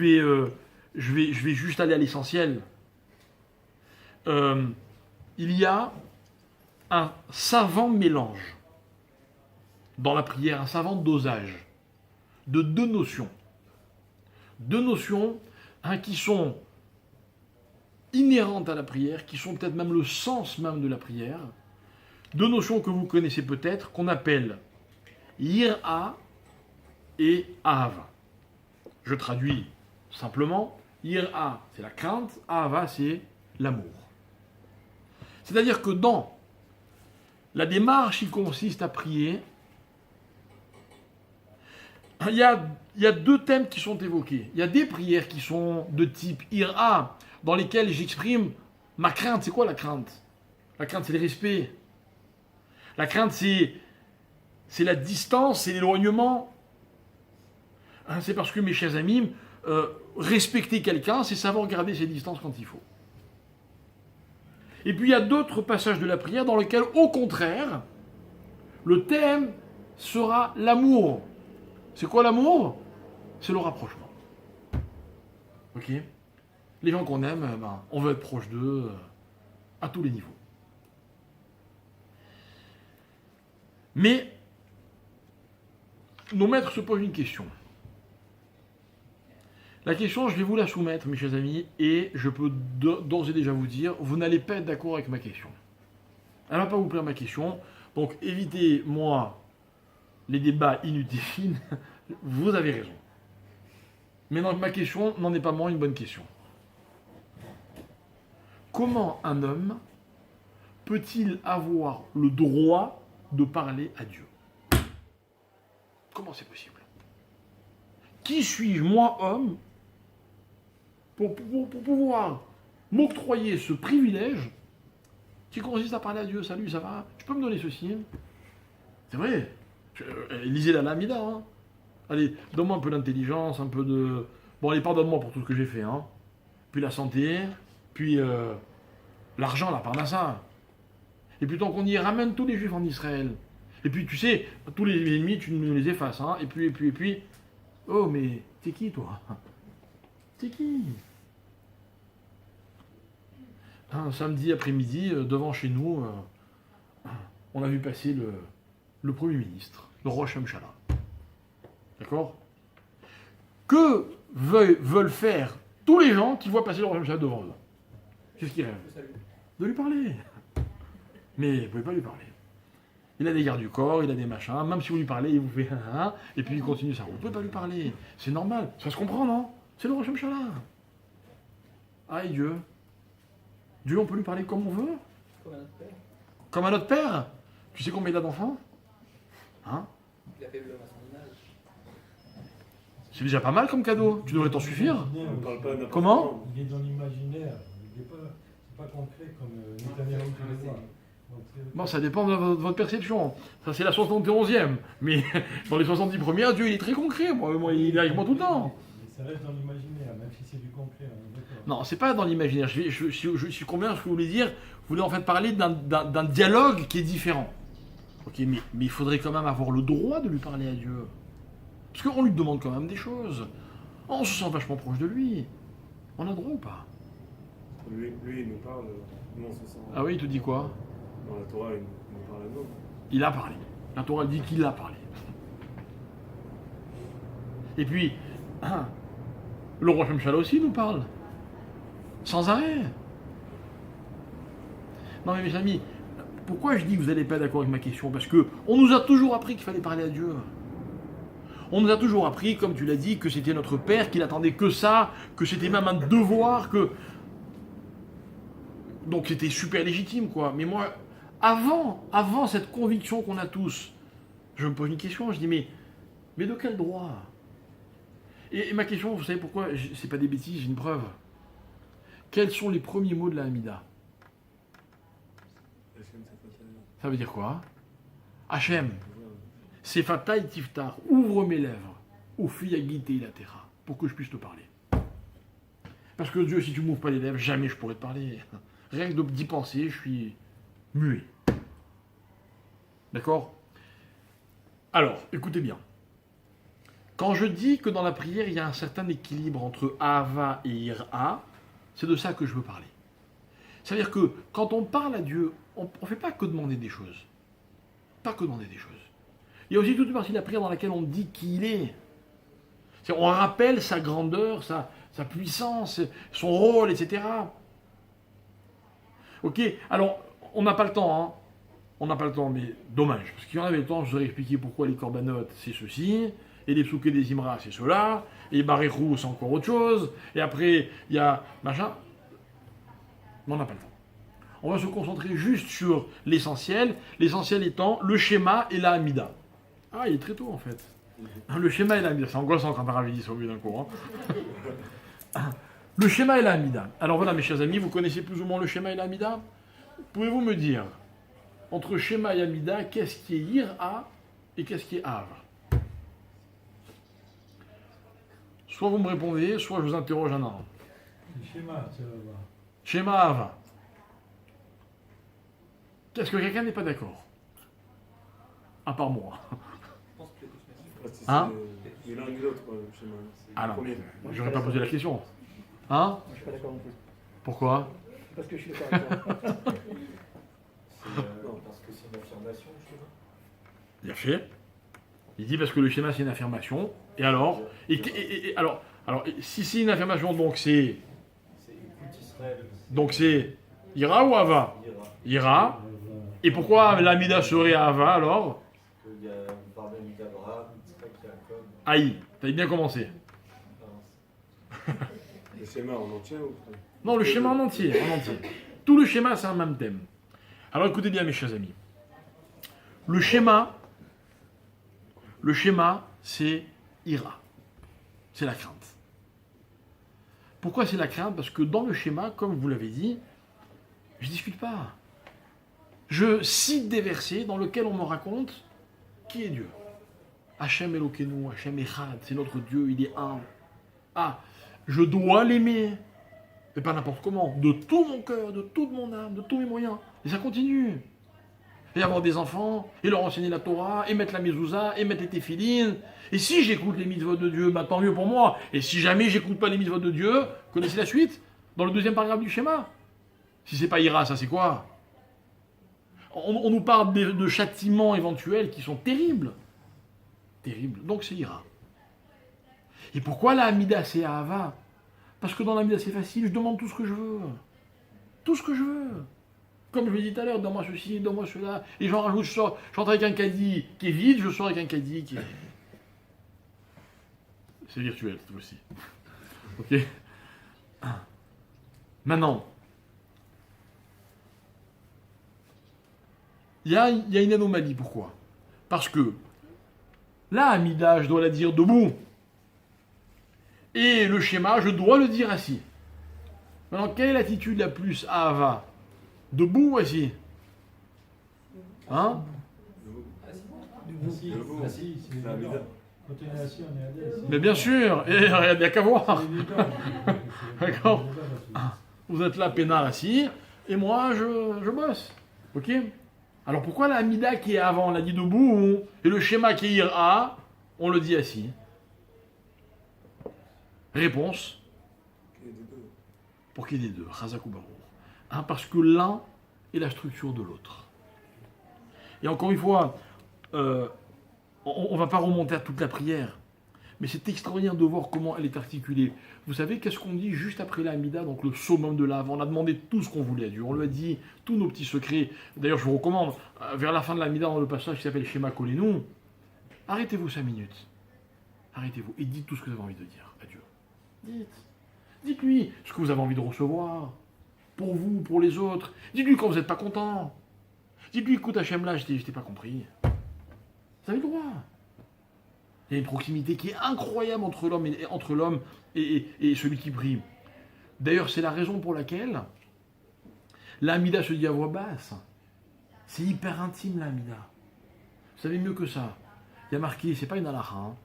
vais juste aller à l'essentiel. Il y a un savant mélange dans la prière, un savant dosage de deux notions. Deux notions qui sont inhérentes à la prière, qui sont peut-être même le sens même de la prière. Deux notions que vous connaissez peut-être, qu'on appelle yira et Ahava. Je traduis simplement. Ira, c'est la crainte. Ahava, c'est l'amour. C'est-à-dire que dans la démarche qui consiste à prier, il y a deux thèmes qui sont évoqués. Il y a des prières qui sont de type Ira, dans lesquelles j'exprime ma crainte. C'est quoi la crainte? La crainte, c'est le respect. La crainte, c'est la distance, c'est l'éloignement. Hein, c'est parce que, mes chers amis, respecter quelqu'un, c'est savoir garder ses distances quand il faut. Et puis il y a d'autres passages de la prière dans lesquels, au contraire, le thème sera l'amour. C'est quoi l'amour? C'est le rapprochement. Ok? Les gens qu'on aime, on veut être proche d'eux à tous les niveaux. Mais nos maîtres se posent une question. La question, je vais vous la soumettre, mes chers amis, et je peux d'ores et déjà vous dire, vous n'allez pas être d'accord avec ma question. Elle ne va pas vous plaire, ma question, donc évitez-moi les débats inutiles, vous avez raison. Mais non, ma question n'en est pas moins une bonne question. Comment un homme peut-il avoir le droit de parler à Dieu? Comment c'est possible? Qui suis-je, moi, homme, pour pouvoir m'octroyer ce privilège qui consiste à parler à Dieu? Salut, ça va? Tu peux me donner ceci? C'est vrai. Lisez la Lamida. Hein. Allez, donne-moi un peu d'intelligence, un peu de... Bon, allez, pardonne-moi pour tout ce que j'ai fait. Hein. Puis la santé, puis l'argent, la parnassa. Et puis tant qu'on y ramène tous les juifs en Israël. Et puis, tu sais, tous les ennemis, tu nous les effaces. Hein. Et puis... Oh, mais t'es qui, toi? T'es qui? Un samedi après-midi, devant chez nous, on a vu passer le Premier ministre, le Rosh Hamshala. D'accord? Que veulent faire tous les gens qui voient passer le Rosh Hamshala devant eux? Qu'est-ce qu'ils rêvent? De lui parler. Mais vous ne pouvez pas lui parler. Il a des gardes du corps, il a des machins, même si vous lui parlez, il vous fait un, et puis il continue ça. Vous ne pouvez pas lui parler. C'est normal. Ça se comprend, non? C'est le Rosh Hamshala. Ah, et Dieu? Dieu, on peut lui parler comme on veut? Comme à notre père. Comme à notre père? Tu sais combien il a d'enfants? Hein? Il a fait l'homme à son image. C'est déjà pas mal comme cadeau. Tu devrais t'en suffire. On ne parle pas n'importe Comment? Il est dans l'imaginaire. C'est pas concret comme Netanyahou tous les mois. Bon, ça dépend de votre perception. Ça, c'est la 71e. Mais dans les 70 premières, Dieu, il est très concret. Moi, il est avec moi tout le temps. Mais ça reste dans l'imaginaire, même si c'est du concret. On est d'accord. Non, c'est pas dans l'imaginaire. Je suis combien ce que vous voulez dire? Vous voulez en fait parler d'un dialogue qui est différent. Ok, mais il faudrait quand même avoir le droit de lui parler à Dieu. Parce qu'on lui demande quand même des choses. On se sent vachement proche de lui. On a le droit ou pas? Lui, il nous parle, nous on se sent. Ah oui, il te dit quoi? Dans la Torah, il nous parle à nous. Il a parlé. La Torah dit qu'il a parlé. Et puis, le roi Hamshala aussi nous parle. Sans arrêt. Non mais mes amis, pourquoi je dis que vous n'allez pas d'accord avec ma question? Parce que on nous a toujours appris qu'il fallait parler à Dieu. On nous a toujours appris, comme tu l'as dit, que c'était notre Père, qu'il attendait que ça, que c'était même un devoir, que... Donc c'était super légitime, quoi. Mais moi, avant cette conviction qu'on a tous, je me pose une question, je dis, mais de quel droit? Et ma question, vous savez pourquoi? C'est pas des bêtises, j'ai une preuve. Quels sont les premiers mots de la Hamida? Ça veut dire quoi? Hachem. Sefatai tiftar, ouvre mes lèvres, Ufi agite ilatera, pour que je puisse te parler. Parce que Dieu, si tu m'ouvres pas les lèvres, jamais je pourrais te parler. Rien que d'y penser, je suis muet. D'accord? Alors, écoutez bien. Quand je dis que dans la prière, il y a un certain équilibre entre Ahava et Ira, c'est de ça que je veux parler. C'est-à-dire que quand on parle à Dieu, on ne fait pas que demander des choses. Pas que demander des choses. Il y a aussi toute une partie de la prière dans laquelle on dit qui il est. On rappelle sa grandeur, sa puissance, son rôle, etc. Ok, alors, on n'a pas le temps, hein. On n'a pas le temps, mais dommage. Parce qu'il y en avait le temps, je vous aurais expliqué pourquoi les corbanotes, c'est ceci, et les psoukés des Imra, c'est cela, et les baréchou, c'est encore autre chose, et après, il y a machin. Mais on n'a pas le temps. On va se concentrer juste sur l'essentiel étant le schéma et la Hamida. Ah, il est très tôt en fait. Le schéma et la Hamida, c'est angoissant quand Ravi dit ça au bout d'un coup. Hein. Le schéma et la Hamida. Alors voilà mes chers amis, vous connaissez plus ou moins le schéma et la Hamida? Pouvez-vous me dire, entre schéma et Hamida, qu'est-ce qui est Ira et qu'est-ce qui est Av? Soit vous me répondez, soit je vous interroge un an. Le schéma, ça va voir. Schéma Av. Qu'est-ce que quelqu'un n'est pas d'accord? À part moi. Hein? C'est l'un et l'autre, le schéma. C'est Ah le non, premier. j'aurais pas posé la question. Hein? Moi, je suis pas d'accord non plus. Pourquoi? Parce que je suis d'accord avec toi. Parce que c'est une affirmation, je sais pas. Bien fait. Il dit parce que le schéma c'est une affirmation. Et alors? Alors, si c'est une affirmation, donc c'est Écoute Israël. donc c'est Ira ou Ava? Ira. Ira. Et pourquoi l'Amida serait Ava alors? Il y a une part d'Amida d'Abraham, Yitzhak, Yaakov. Aïe, t'as bien commencé. Le schéma en entier ou pas? Non, le schéma en entier, Tout le schéma, c'est un même thème. Alors écoutez bien mes chers amis. Le schéma, c'est Ira. C'est la crainte. Pourquoi c'est la crainte? Parce que dans le schéma, comme vous l'avez dit, je ne discute pas. Je cite des versets dans lesquels on me raconte qui est Dieu. Hachem Elokeinu, Hachem Echad, c'est notre Dieu, il est un. Ah, je dois l'aimer, mais pas n'importe comment, de tout mon cœur, de toute mon âme, de tous mes moyens. Et ça continue. Et avoir des enfants, et leur enseigner la Torah, et mettre la mezouza, et mettre les téphilines. Et si j'écoute les mitzvot de Dieu, bah tant mieux pour moi. Et si jamais j'écoute pas les mitzvot de Dieu, connaissez la suite? Dans le deuxième paragraphe du schéma. Si c'est pas Ira, ça c'est quoi? On nous parle de châtiments éventuels qui sont terribles. Terribles. Donc c'est Ira. Et pourquoi la Hamida c'est Ahava? Parce que dans la Hamida c'est facile, je demande tout ce que je veux. Tout ce que je veux. Comme je l'ai dit tout à l'heure, donne-moi ceci, donne-moi cela. Et j'en rajoute, je rentre avec un caddie qui est vide, je sors avec un caddie qui est... C'est virtuel cette fois-ci. Ok? Maintenant, il y a une anomalie. Pourquoi? Parce que la Hamida, je dois la dire debout. Et le schéma, je dois le dire assis. Maintenant, quelle est l'attitude la plus Ahava? Debout ou assis? Hein? Assis, Debout. assis, c'est La évident. Hamida. Quand on est assis, on est à l'aise. Mais bien sûr, et il n'y a qu'à voir. C'est évident. D'accord. Vous êtes là, peinard assis, et moi, je bosse. Ok? Alors pourquoi la Hamida qui est avant, on l'a dit debout, et le schéma qui est Ira, on le dit assis? Réponse, Et des deux. pour qu'il y ait des deux, Chazak ou Barour. Hein, parce que l'un est la structure de l'autre. Et encore une fois, on ne va pas remonter à toute la prière, mais c'est extraordinaire de voir comment elle est articulée. Vous savez, qu'est-ce qu'on dit juste après la Hamida, donc le summum de l'Ave? On a demandé tout ce qu'on voulait à Dieu, on lui a dit tous nos petits secrets. D'ailleurs, je vous recommande, vers la fin de la Hamida, dans le passage qui s'appelle Shema Kolenu, arrêtez-vous 5 minutes. Arrêtez-vous et dites tout ce que vous avez envie de dire à Dieu. Dites-lui ce que vous avez envie de recevoir, pour vous, pour les autres. Dites-lui quand vous n'êtes pas content. Dites-lui, écoute Hachem, là, je t'ai pas compris. Vous avez le droit. Il y a une proximité qui est incroyable entre l'homme et celui qui prie. D'ailleurs, c'est la raison pour laquelle l'Amida se dit à voix basse. C'est hyper intime, l'Amida. Vous savez mieux que ça. Il y a marqué, c'est pas une halakha, hein,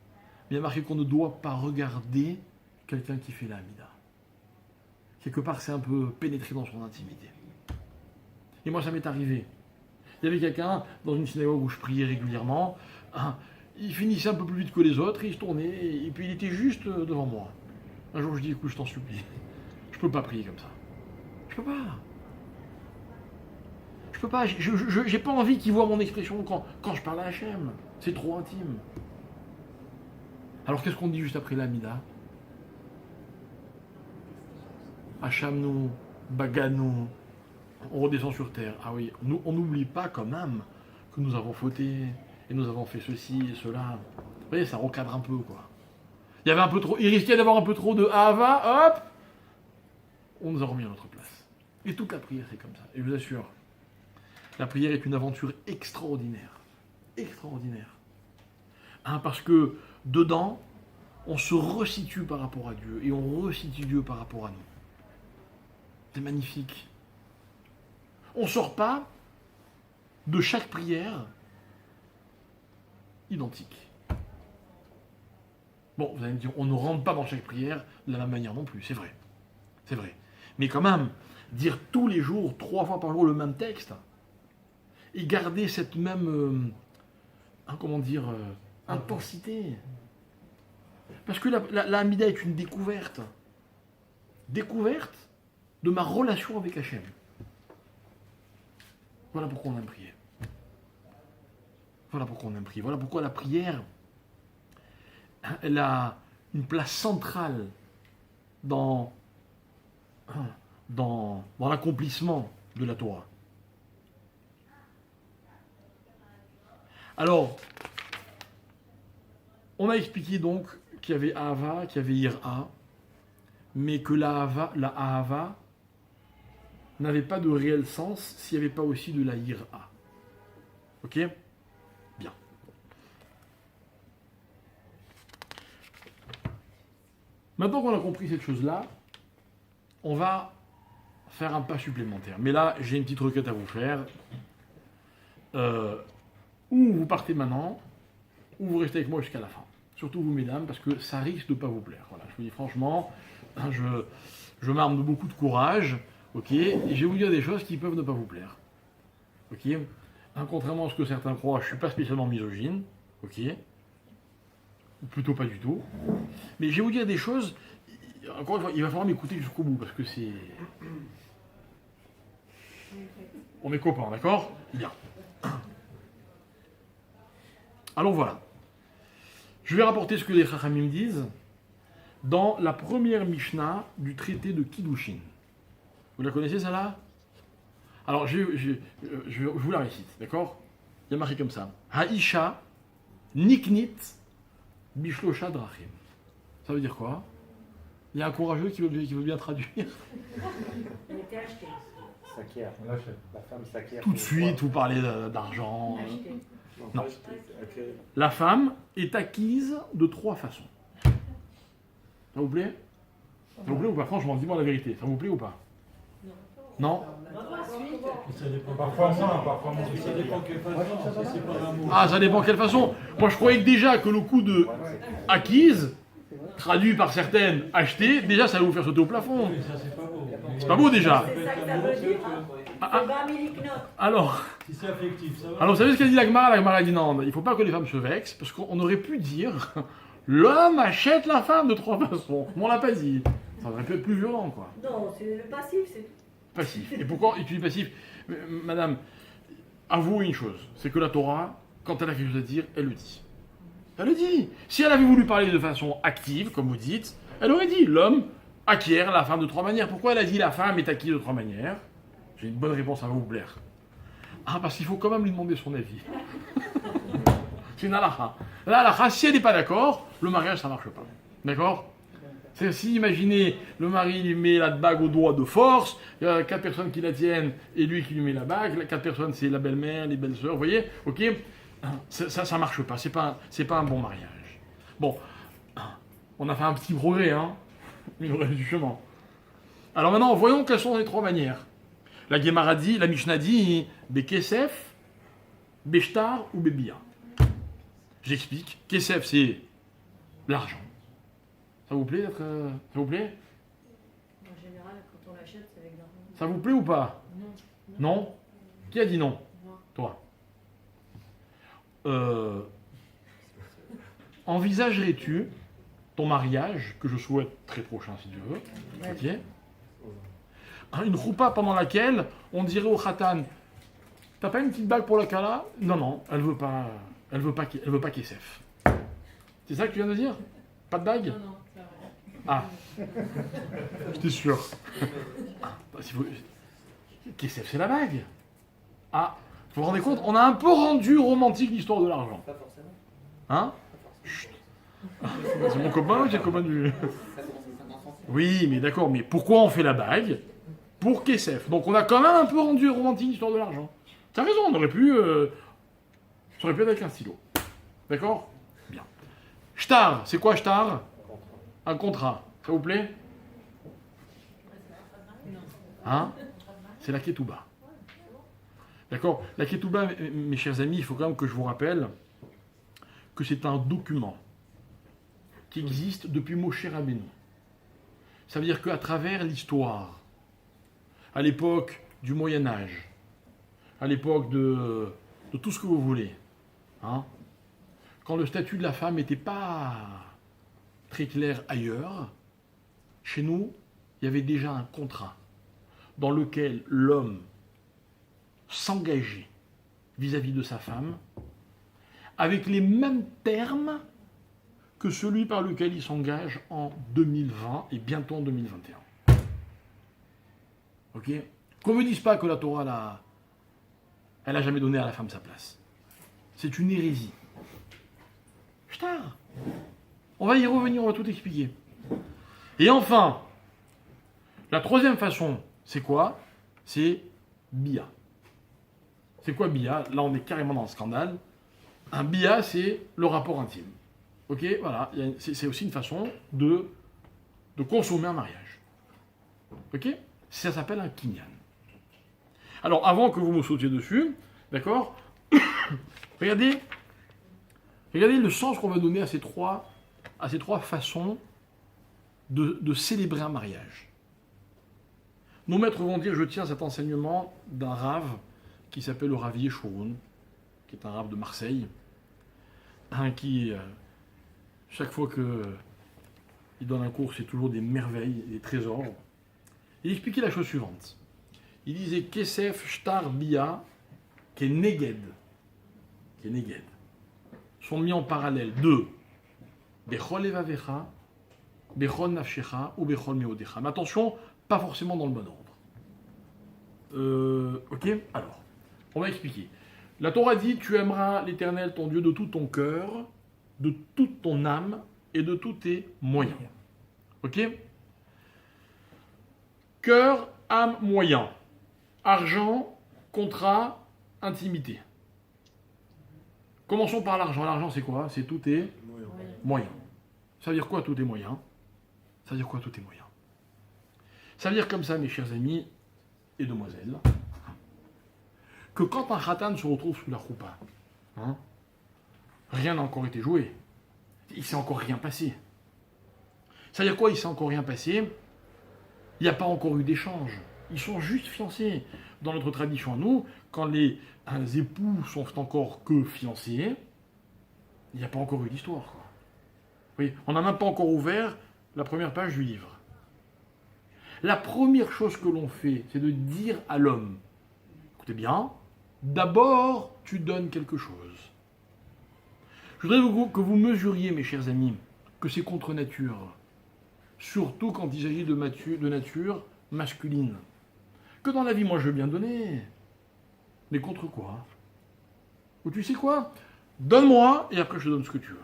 mais il y a marqué qu'on ne doit pas regarder quelqu'un qui fait l'Amida. Quelque part, c'est un peu pénétrer dans son intimité. Et moi, ça m'est arrivé. Il y avait quelqu'un dans une synagogue où je priais régulièrement. Il finissait un peu plus vite que les autres, et il se tournait, et puis il était juste devant moi. Un jour, je dis, écoute, je t'en supplie, je peux pas prier comme ça. Je peux pas. Je peux pas, j'ai pas envie qu'il voit mon expression quand je parle à Hachem. C'est trop intime. Alors qu'est-ce qu'on dit juste après l'Amida? Hachamnu, Baganu, On redescend sur terre. Ah oui, on n'oublie pas quand même que nous avons fauté et nous avons fait ceci et cela. Vous voyez, ça recadre un peu, quoi. Il y avait un peu trop, il risquait d'avoir un peu trop de Ahava, hop, on nous a remis à notre place. Et toute la prière, c'est comme ça. Et je vous assure, la prière est une aventure extraordinaire. Extraordinaire. Hein, parce que dedans, on se resitue par rapport à Dieu et on resitue Dieu par rapport à nous. C'est magnifique. On ne sort pas de chaque prière identique. Bon, vous allez me dire, on ne rentre pas dans chaque prière de la même manière non plus, c'est vrai. C'est vrai. Mais quand même, dire tous les jours, 3 fois par jour le même texte, et garder cette même, intensité. Parce que la Hamida est une découverte. Découverte de ma relation avec Hachem. Voilà pourquoi on aime prier. Voilà pourquoi on aime prier. Voilà pourquoi la prière, elle a une place centrale dans l'accomplissement de la Torah. Alors, on a expliqué donc qu'il y avait Ahava, qu'il y avait Ira, mais que la Ahava n'avait pas de réel sens s'il n'y avait pas aussi de la Ira. Ok ? Bien. Maintenant qu'on a compris cette chose-là, on va faire un pas supplémentaire. Mais là, j'ai une petite requête à vous faire. Ou vous partez maintenant, ou vous restez avec moi jusqu'à la fin. Surtout vous, mesdames, parce que ça risque de ne pas vous plaire. Voilà, je vous dis franchement, je m'arme de beaucoup de courage, ok, et je vais vous dire des choses qui peuvent ne pas vous plaire. Ok, contrairement à ce que certains croient, je ne suis pas spécialement misogyne, ok, ou plutôt pas du tout. Mais je vais vous dire des choses, encore une fois, il va falloir m'écouter jusqu'au bout, parce que c'est... On est copains, d'accord ? Bien. Alors voilà. Je vais rapporter ce que les Chachamim disent dans la première Mishnah du traité de Kiddushin. Vous la connaissez, celle-là ? Alors, je vous la récite, d'accord ? Il y a marqué comme ça. Haïcha niknit bishlosha drachim. Ça veut dire quoi ? Il y a un courageux qui veut bien traduire. Elle était achetée. S'acquiert. On l'achète. La femme s'acquiert. Tout de suite, vous parlez d'argent. Achetée. Non. Acquérir. La femme est acquise de 3 façons. Ça vous plaît ? Ça vous plaît ou pas ? Franchement, dis-moi la vérité. Ça vous plaît ou pas ? Non ? Ça dépend. Parfois moins. Ça dépend quelle façon. Si c'est pas l'amour. Ah, ça dépend quelle façon. Moi, je croyais que déjà que le coup de acquise, traduit par certaines achetée, déjà ça va vous faire sauter au plafond. Oui, ça c'est pas beau. C'est pas beau déjà. C'est ça que ça veut dire. C'est pas Miliknot. Alors, Si c'est affectif, ça va. vous savez ce qu'a dit la Gemara ? La Gemara a dit non, il ne faut pas que les femmes se vexent, parce qu'on aurait pu dire l'homme achète la femme de 3 façons. Mais on l'a pas dit. Ça aurait pu être plus violent, quoi. Non, c'est le passif, c'est tout. Passif. Et pourquoi il utilise passif ? Madame, avouez une chose, c'est que la Torah, quand elle a quelque chose à dire, elle le dit. Elle le dit. Si elle avait voulu parler de façon active, comme vous dites, elle aurait dit l'homme acquiert la femme de 3 manières. Pourquoi elle a dit la femme est acquise de 3 manières ? J'ai une bonne réponse, ça va vous plaire. Ah, parce qu'il faut quand même lui demander son avis. C'est une halakha. La halakha, si elle n'est pas d'accord, le mariage, ça ne marche pas. D'accord ? C'est si, imaginez, le mari lui met la bague au doigt de force, il y a 4 personnes qui la tiennent et lui qui lui met la bague, les 4 personnes c'est la belle-mère, les belles-sœurs, vous voyez, ok, ça marche pas, c'est pas un bon mariage. Bon, on a fait un petit progrès, hein, mais il reste du chemin. Alors maintenant, voyons quelles sont les 3 manières. La Gemara dit, la Mishnah dit, Bekesef, Beshtar ou Bebia. J'explique, Kesef c'est l'argent. Ça vous plaît d'être... Ça vous plaît ? En général, quand on l'achète, c'est avec l'argent. Ça vous plaît ou pas ? Non. Non ? Qui a dit non ? Moi. Toi. Envisagerais-tu ton mariage, que je souhaite très prochain si Dieu veut, ok ? Une roupa pendant laquelle on dirait au khatan, t'as pas une petite bague pour la kala ? Non, elle veut pas Kesef. C'est ça que tu viens de dire ? Pas de bague ? Non, ça va. Ah, j'étais sûr. Kesef, c'est la bague. Ah, vous vous rendez compte? On a un peu rendu romantique l'histoire de l'argent. Pas forcément. Hein? Pas forcément. C'est mon copain, c'est le copain du... Ça commence à 50 centimes. Oui, mais d'accord, mais pourquoi on fait la bague? Pour Kesef. Donc on a quand même un peu rendu romantique l'histoire de l'argent. T'as raison, on aurait pu... Ça aurait pu être avec un stylo. D'accord? Bien. Shtar, c'est quoi shtar? Un contrat. Ça vous plaît? Hein? C'est la ketouba. D'accord? La ketouba, mes chers amis, il faut quand même que je vous rappelle que c'est un document qui existe depuis Moshe Rabbeinu. Ça veut dire qu'à travers l'histoire, à l'époque du Moyen-Âge, à l'époque de tout ce que vous voulez, hein, quand le statut de la femme n'était pas très clair ailleurs, chez nous, il y avait déjà un contrat dans lequel l'homme s'engageait vis-à-vis de sa femme avec les mêmes termes que celui par lequel il s'engage en 2020 et bientôt en 2021. Ok? Qu'on ne me dise pas que la Torah, elle n'a jamais donné à la femme sa place. C'est une hérésie. Shtar. On va y revenir, on va tout expliquer. Et enfin, la troisième façon, c'est quoi? C'est Bia. C'est quoi Bia? Là, on est carrément dans le scandale. Un Bia, c'est le rapport intime. Ok, voilà, c'est aussi une façon de consommer un mariage. Ok? Ça s'appelle un kinyan. Alors, avant que vous me sautiez dessus, d'accord? regardez le sens qu'on va donner à ces trois façons de célébrer un mariage. Nos maîtres vont dire, je tiens cet enseignement d'un rave qui s'appelle le Rav Yeshurun, qui est un rave de Marseille, qui, chaque fois qu'il donne un cours, c'est toujours des merveilles, des trésors. Il expliquait la chose suivante. Il disait Kesef, Shtar, Bia, qui est Neged, sont mis en parallèle de Bechol Evavecha, Bechol Nafshecha ou Bechol Meodecha. Mais attention, pas forcément dans le bon ordre. Ok? Alors, on va expliquer. La Torah dit, tu aimeras l'Éternel, ton Dieu, de tout ton cœur, de toute ton âme et de tous tes moyens. Ok? Cœur, âme, moyen. Argent, contrat, intimité. Commençons par l'argent. L'argent, c'est quoi? C'est tout tes moyens. Ça veut dire quoi, tous tes moyens? Ça veut dire quoi, tous tes moyens? Ça veut dire comme ça, mes chers amis et demoiselles, que quand un khatan se retrouve sous la choupa, rien n'a encore été joué. Il ne s'est encore rien passé. Ça veut dire quoi, il ne s'est encore rien passé? Il n'y a pas encore eu d'échange. Ils sont juste fiancés. Dans notre tradition à nous, quand les époux sont encore que fiancés, il n'y a pas encore eu d'histoire. Quoi. Oui, on n'a même pas encore ouvert la première page du livre. La première chose que l'on fait, c'est de dire à l'homme, écoutez bien, d'abord, tu donnes quelque chose. Je voudrais que vous mesuriez, mes chers amis, que c'est contre nature. Surtout quand il s'agit de nature masculine. Que dans la vie, moi, je veux bien donner. Mais contre quoi? Ou tu sais quoi? Donne-moi, et après, je te donne ce que tu veux.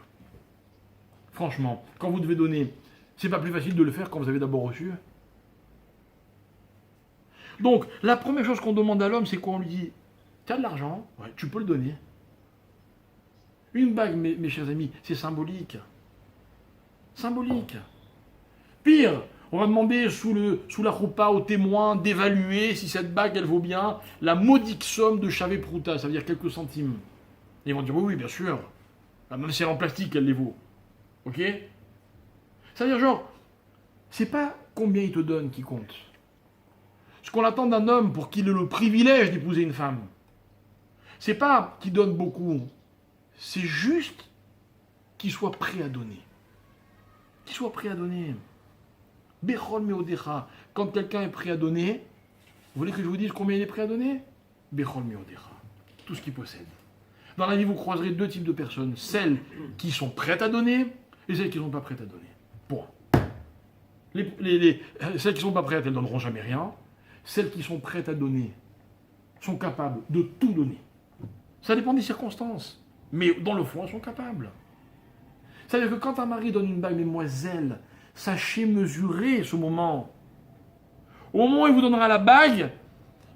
Franchement, quand vous devez donner, c'est pas plus facile de le faire quand vous avez d'abord reçu? Donc, la première chose qu'on demande à l'homme, c'est qu'on lui dit, tu as de l'argent, ouais, tu peux le donner. Une bague, mes chers amis, c'est symbolique. Symbolique. Pire, on va demander sous la choupa aux témoins d'évaluer si cette bague, elle vaut bien la modique somme de chavé prouta, ça veut dire quelques centimes. Et ils vont dire, oui, bien sûr. Même si elle est en plastique, elle les vaut. Ok? Ça veut dire genre, c'est pas combien il te donne qui compte. Ce qu'on attend d'un homme pour qu'il ait le privilège d'épouser une femme, c'est pas qu'il donne beaucoup, c'est juste qu'il soit prêt à donner. Qu'il soit prêt à donner. Bechol meodecha. Quand quelqu'un est prêt à donner, vous voulez que je vous dise combien il est prêt à donner? Bechol meodecha. Tout ce qu'il possède. Dans la vie, vous croiserez deux types de personnes. Celles qui sont prêtes à donner et celles qui ne sont pas prêtes à donner. Point. Celles qui ne sont pas prêtes, elles ne donneront jamais rien. celles qui sont prêtes à donner, sont capables de tout donner. Ça dépend des circonstances, mais dans le fond, elles sont capables. C'est-à-dire que quand un mari donne une bague, mesdemoiselles, sachez mesurer ce moment. Au moment où il vous donnera la bague,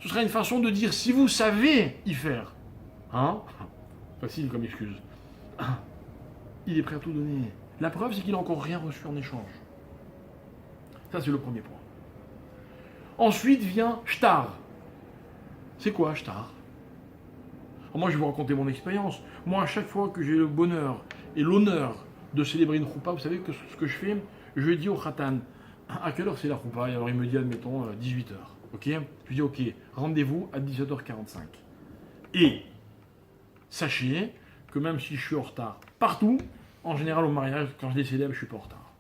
ce sera une façon de dire si vous savez y faire. Hein? Facile comme excuse. Il est prêt à tout donner. La preuve, c'est qu'il n'a encore rien reçu en échange. Ça, c'est le premier point. Ensuite vient shtar. C'est quoi shtar? Moi, je vais vous raconter mon expérience. Moi, à chaque fois que j'ai le bonheur et l'honneur de célébrer une choupa, vous savez que ce que je fais, je dis au khatan, à quelle heure c'est la choupa? Et alors il me dit, admettons, 18h. Ok? Je dis, ok, rendez-vous à 17h45. Et sachez que même si je suis en retard partout, en général au mariage, quand je les célèbre, je suis pas en retard.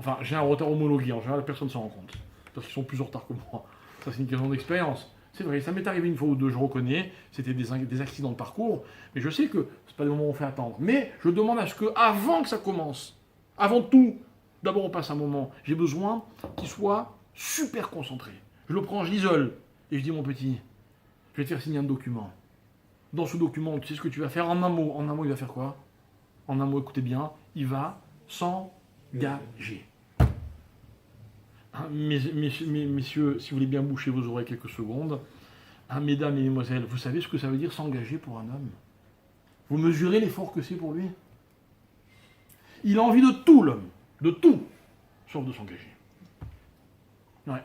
Enfin, j'ai un retard homologué, en général, personne ne s'en rend compte. Parce qu'ils sont plus en retard que moi. Ça, c'est une question d'expérience. C'est vrai, ça m'est arrivé une fois ou deux, je reconnais, c'était des accidents de parcours, mais je sais que c'est pas des moments où on fait attendre. Mais je demande à ce que, avant que ça commence, avant tout, d'abord on passe un moment, j'ai besoin qu'il soit super concentré. Je le prends, je l'isole, et je dis, mon petit, je vais te faire signer un document. Dans ce document, tu sais ce que tu vas faire en un mot. En un mot, il va faire quoi? En un mot, écoutez bien, il va s'engager. Messieurs, si vous voulez bien boucher vos oreilles quelques secondes, mesdames et mesdemoiselles, vous savez ce que ça veut dire s'engager pour un homme? Vous mesurez l'effort que c'est pour lui? Il a envie de tout, l'homme, de tout, sauf de s'engager. Ouais.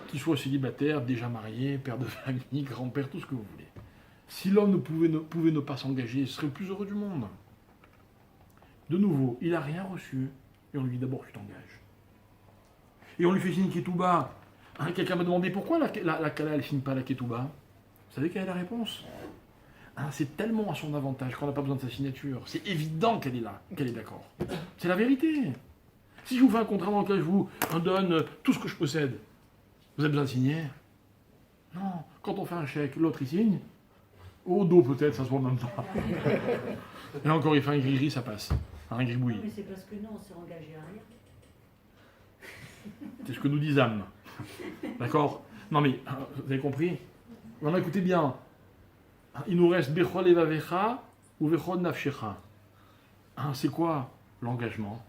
Qu'il soit célibataire, déjà marié, père de famille, grand-père, tout ce que vous voulez. Si l'homme pouvait ne pas s'engager, il serait le plus heureux du monde. De nouveau, il n'a rien reçu, et on lui dit d'abord tu t'engages. Et on lui fait signer Ketouba. Quelqu'un m'a demandé pourquoi la Kala elle signe pas la Ketouba. Vous savez quelle est la réponse? C'est tellement à son avantage qu'on n'a pas besoin de sa signature. C'est évident qu'elle est là, qu'elle est d'accord. C'est la vérité. Si je vous fais un contrat dans lequel je vous donne tout ce que je possède, vous avez besoin de signer? Non. Quand on fait un chèque, l'autre il signe. Au dos peut-être, ça se voit même pas. Et encore, il fait un gris-gris, ça passe. Un gribouille. Non, mais c'est parce que nous, on s'est engagé à rien. C'est ce que nous disons. D'accord? Non mais, vous avez compris? Non, écoutez bien. Il nous reste Bechol Evavecha ou Bechol Nafshecha. C'est quoi l'engagement?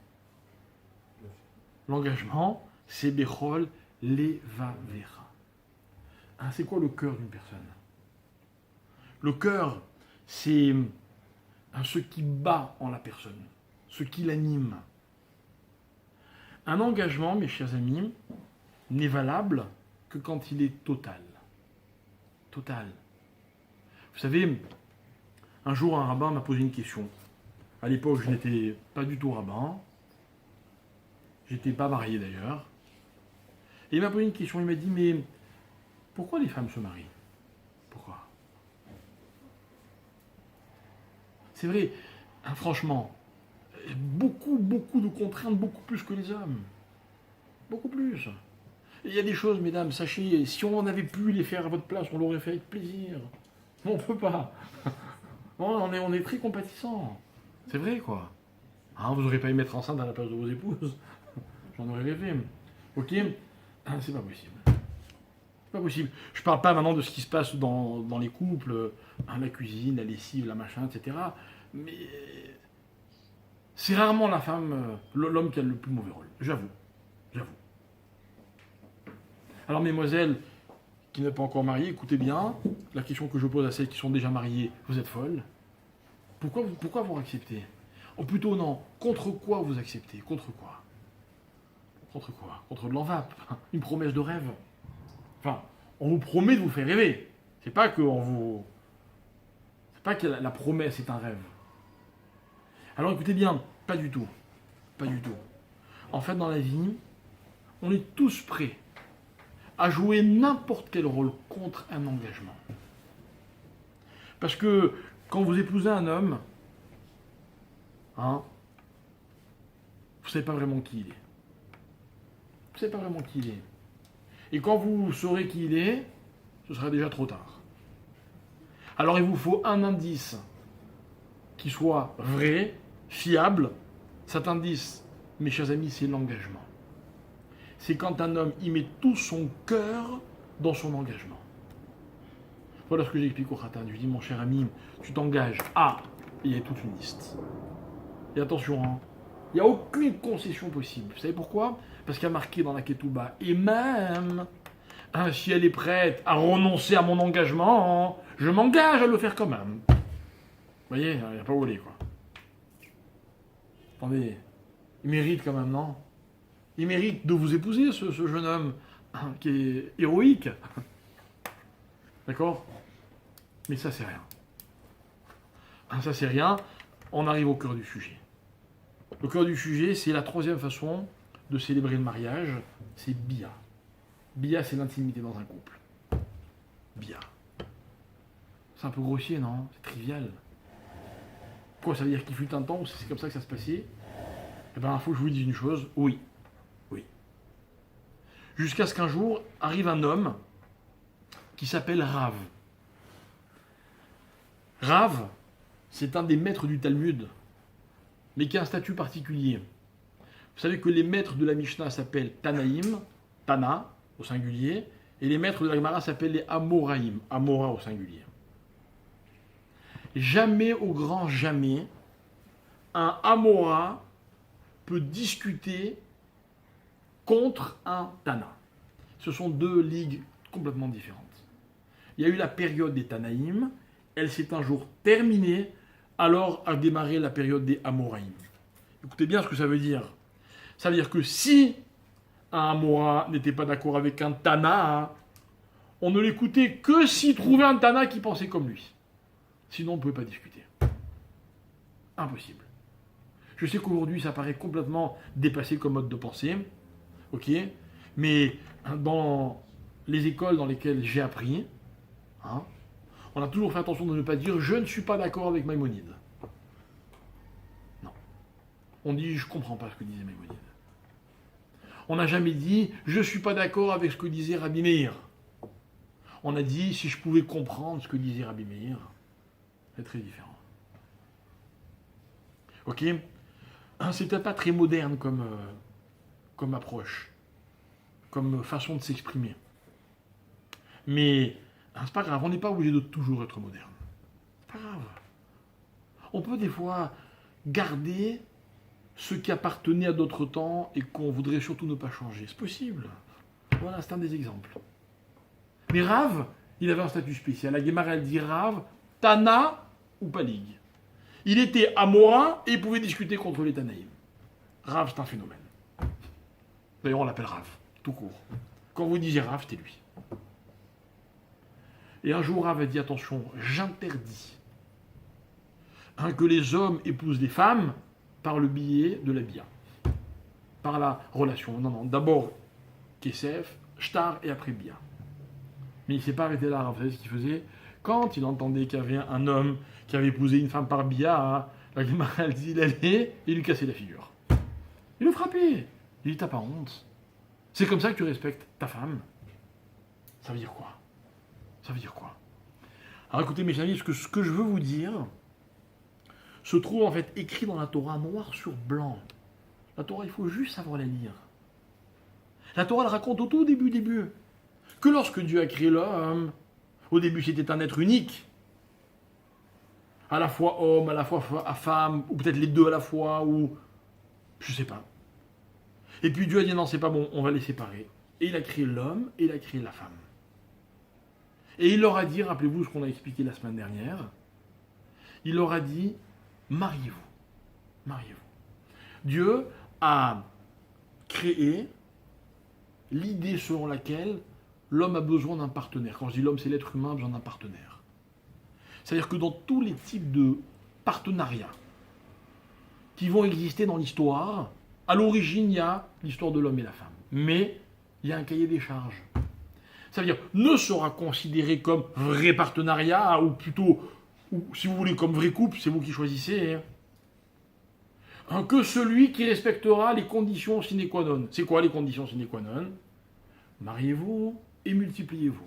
L'engagement, c'est Bechol Levavecha. C'est quoi le cœur d'une personne? Le cœur, c'est ce qui bat en la personne, ce qui l'anime. Un engagement, mes chers amis, n'est valable que quand il est total. Total. Vous savez, un jour, un rabbin m'a posé une question. À l'époque, je n'étais pas du tout rabbin. J'étais pas marié d'ailleurs. Et il m'a posé une question. Il m'a dit, mais pourquoi les femmes se marient? Pourquoi? C'est vrai, franchement, beaucoup de contraintes, beaucoup plus que les hommes. Beaucoup plus. Et il y a des choses, mesdames, sachez, si on avait pu les faire à votre place, on l'aurait fait avec plaisir. Mais on ne peut pas. On est très compatissants. C'est vrai, quoi. Vous n'aurez pas à y mettre enceinte à la place de vos épouses. J'en aurais rêvé. Ok? C'est pas possible. C'est pas possible. Je parle pas maintenant de ce qui se passe dans les couples, la cuisine, la lessive, la machin, etc. Mais c'est rarement la femme, l'homme qui a le plus mauvais rôle. J'avoue. Alors, mesdemoiselles qui n'êtes pas encore mariées, écoutez bien, la question que je pose à celles qui sont déjà mariées, vous êtes folles? Pourquoi vous acceptez? Ou plutôt non, contre quoi vous acceptez? Contre quoi? Contre quoi? Contre de l'envape, une promesse de rêve. Enfin, on vous promet de vous faire rêver. C'est pas que la promesse est un rêve. Alors écoutez bien, pas du tout. Pas du tout. En fait, dans la vie, on est tous prêts à jouer n'importe quel rôle contre un engagement. Parce que quand vous épousez un homme, vous ne savez pas vraiment qui il est. Vous ne savez pas vraiment qui il est. Et quand vous saurez qui il est, ce sera déjà trop tard. Alors il vous faut un indice qui soit vrai, fiable. Cet indice, mes chers amis, c'est l'engagement. C'est quand un homme y met tout son cœur dans son engagement. Voilà ce que j'explique au Khatan. Je dis, mon cher ami, tu t'engages à... Il y a toute une liste. Et attention, hein, il n'y a aucune concession possible. Vous savez pourquoi? Parce qu'il y a marqué dans la Ketouba, et même hein, si elle est prête à renoncer à mon engagement, je m'engage à le faire quand même. Vous voyez, il n'y a pas où aller, quoi. Attendez, il mérite quand même, non? Il mérite de vous épouser, ce jeune homme hein, qui est héroïque. D'accord? Mais ça, c'est rien. Hein, ça, c'est rien. On arrive au cœur du sujet. Le cœur du sujet, c'est la troisième façon de célébrer le mariage, c'est Bia. Bia, c'est l'intimité dans un couple. Bia. C'est un peu grossier, non? C'est trivial. Quoi, ça veut dire qu'il fut un temps où c'est comme ça que ça se passait? Eh bien, il faut que je vous dise une chose, oui. Oui. Jusqu'à ce qu'un jour arrive un homme qui s'appelle Rav. Rav, c'est un des maîtres du Talmud, mais qui a un statut particulier. Vous savez que les maîtres de la Mishnah s'appellent Tanaïm, Tana au singulier, et les maîtres de la Gemara s'appellent les Amoraïm, Amora au singulier. Jamais, au grand jamais, un Amora peut discuter contre un Tana. Ce sont deux ligues complètement différentes. Il y a eu la période des Tanaïm, elle s'est un jour terminée, alors a démarré la période des Amoraïm. Écoutez bien ce que ça veut dire. Ça veut dire que si un Amora n'était pas d'accord avec un Tana, on ne l'écoutait que s'il trouvait un Tana qui pensait comme lui. Sinon, on ne pouvait pas discuter. Impossible. Je sais qu'aujourd'hui, ça paraît complètement dépassé comme mode de pensée, ok, mais dans les écoles dans lesquelles j'ai appris, hein, on a toujours fait attention de ne pas dire « je ne suis pas d'accord avec Maïmonide ». Non. On dit « je ne comprends pas ce que disait Maïmonide ». On n'a jamais dit « je ne suis pas d'accord avec ce que disait Rabbi Meir ». On a dit « si je pouvais comprendre ce que disait Rabbi Meir ». C'est très différent. Ok? C'était pas très moderne comme approche, comme façon de s'exprimer. Mais c'est pas grave, on n'est pas obligé de toujours être moderne. C'est pas grave. On peut des fois garder ce qui appartenait à d'autres temps et qu'on voudrait surtout ne pas changer. C'est possible. Voilà, c'est un des exemples. Mais Rav, il avait un statut spécial. La Gemara, elle dit Rav, Tana ou Palig. Il était Amora et il pouvait discuter contre les Tanaïm. Rav, c'est un phénomène. D'ailleurs, on l'appelle Rav, tout court. Quand vous disiez Rav, c'était lui. Et un jour, Rav a dit, attention, j'interdis que les hommes épousent des femmes par le biais de la bia. Par la relation. Non, d'abord Kesef, Shtar et après bia. Mais il ne s'est pas arrêté là, Rav. Vous savez ce qu'il faisait? Quand il entendait qu'il y avait un homme qui avait épousé une femme par bia, la Gemara, elle dit, il allait et lui cassait la figure. Il le frappait. Il dit, t'as pas honte? C'est comme ça que tu respectes ta femme? Ça veut dire quoi? Ça veut dire quoi? Alors écoutez mes amis, ce que je veux vous dire se trouve en fait écrit dans la Torah noir sur blanc. La Torah, il faut juste savoir la lire. La Torah, elle raconte au tout début, que lorsque Dieu a créé l'homme, au début c'était un être unique, à la fois homme, à la fois femme, ou peut-être les deux à la fois, ou je sais pas. Et puis Dieu a dit non, c'est pas bon, on va les séparer. Et il a créé l'homme et il a créé la femme. Et il leur a dit, rappelez-vous ce qu'on a expliqué la semaine dernière, il leur a dit, mariez-vous. Mariez-vous. Dieu a créé l'idée selon laquelle l'homme a besoin d'un partenaire. Quand je dis l'homme, c'est l'être humain, a besoin d'un partenaire. C'est-à-dire que dans tous les types de partenariats qui vont exister dans l'histoire, à l'origine, il y a l'histoire de l'homme et la femme. Mais il y a un cahier des charges. Ça veut dire, ne sera considéré comme vrai partenariat, ou plutôt, si vous voulez, comme vrai couple, c'est vous qui choisissez, que celui qui respectera les conditions sine qua non. C'est quoi les conditions sine qua non? Mariez-vous et multipliez-vous.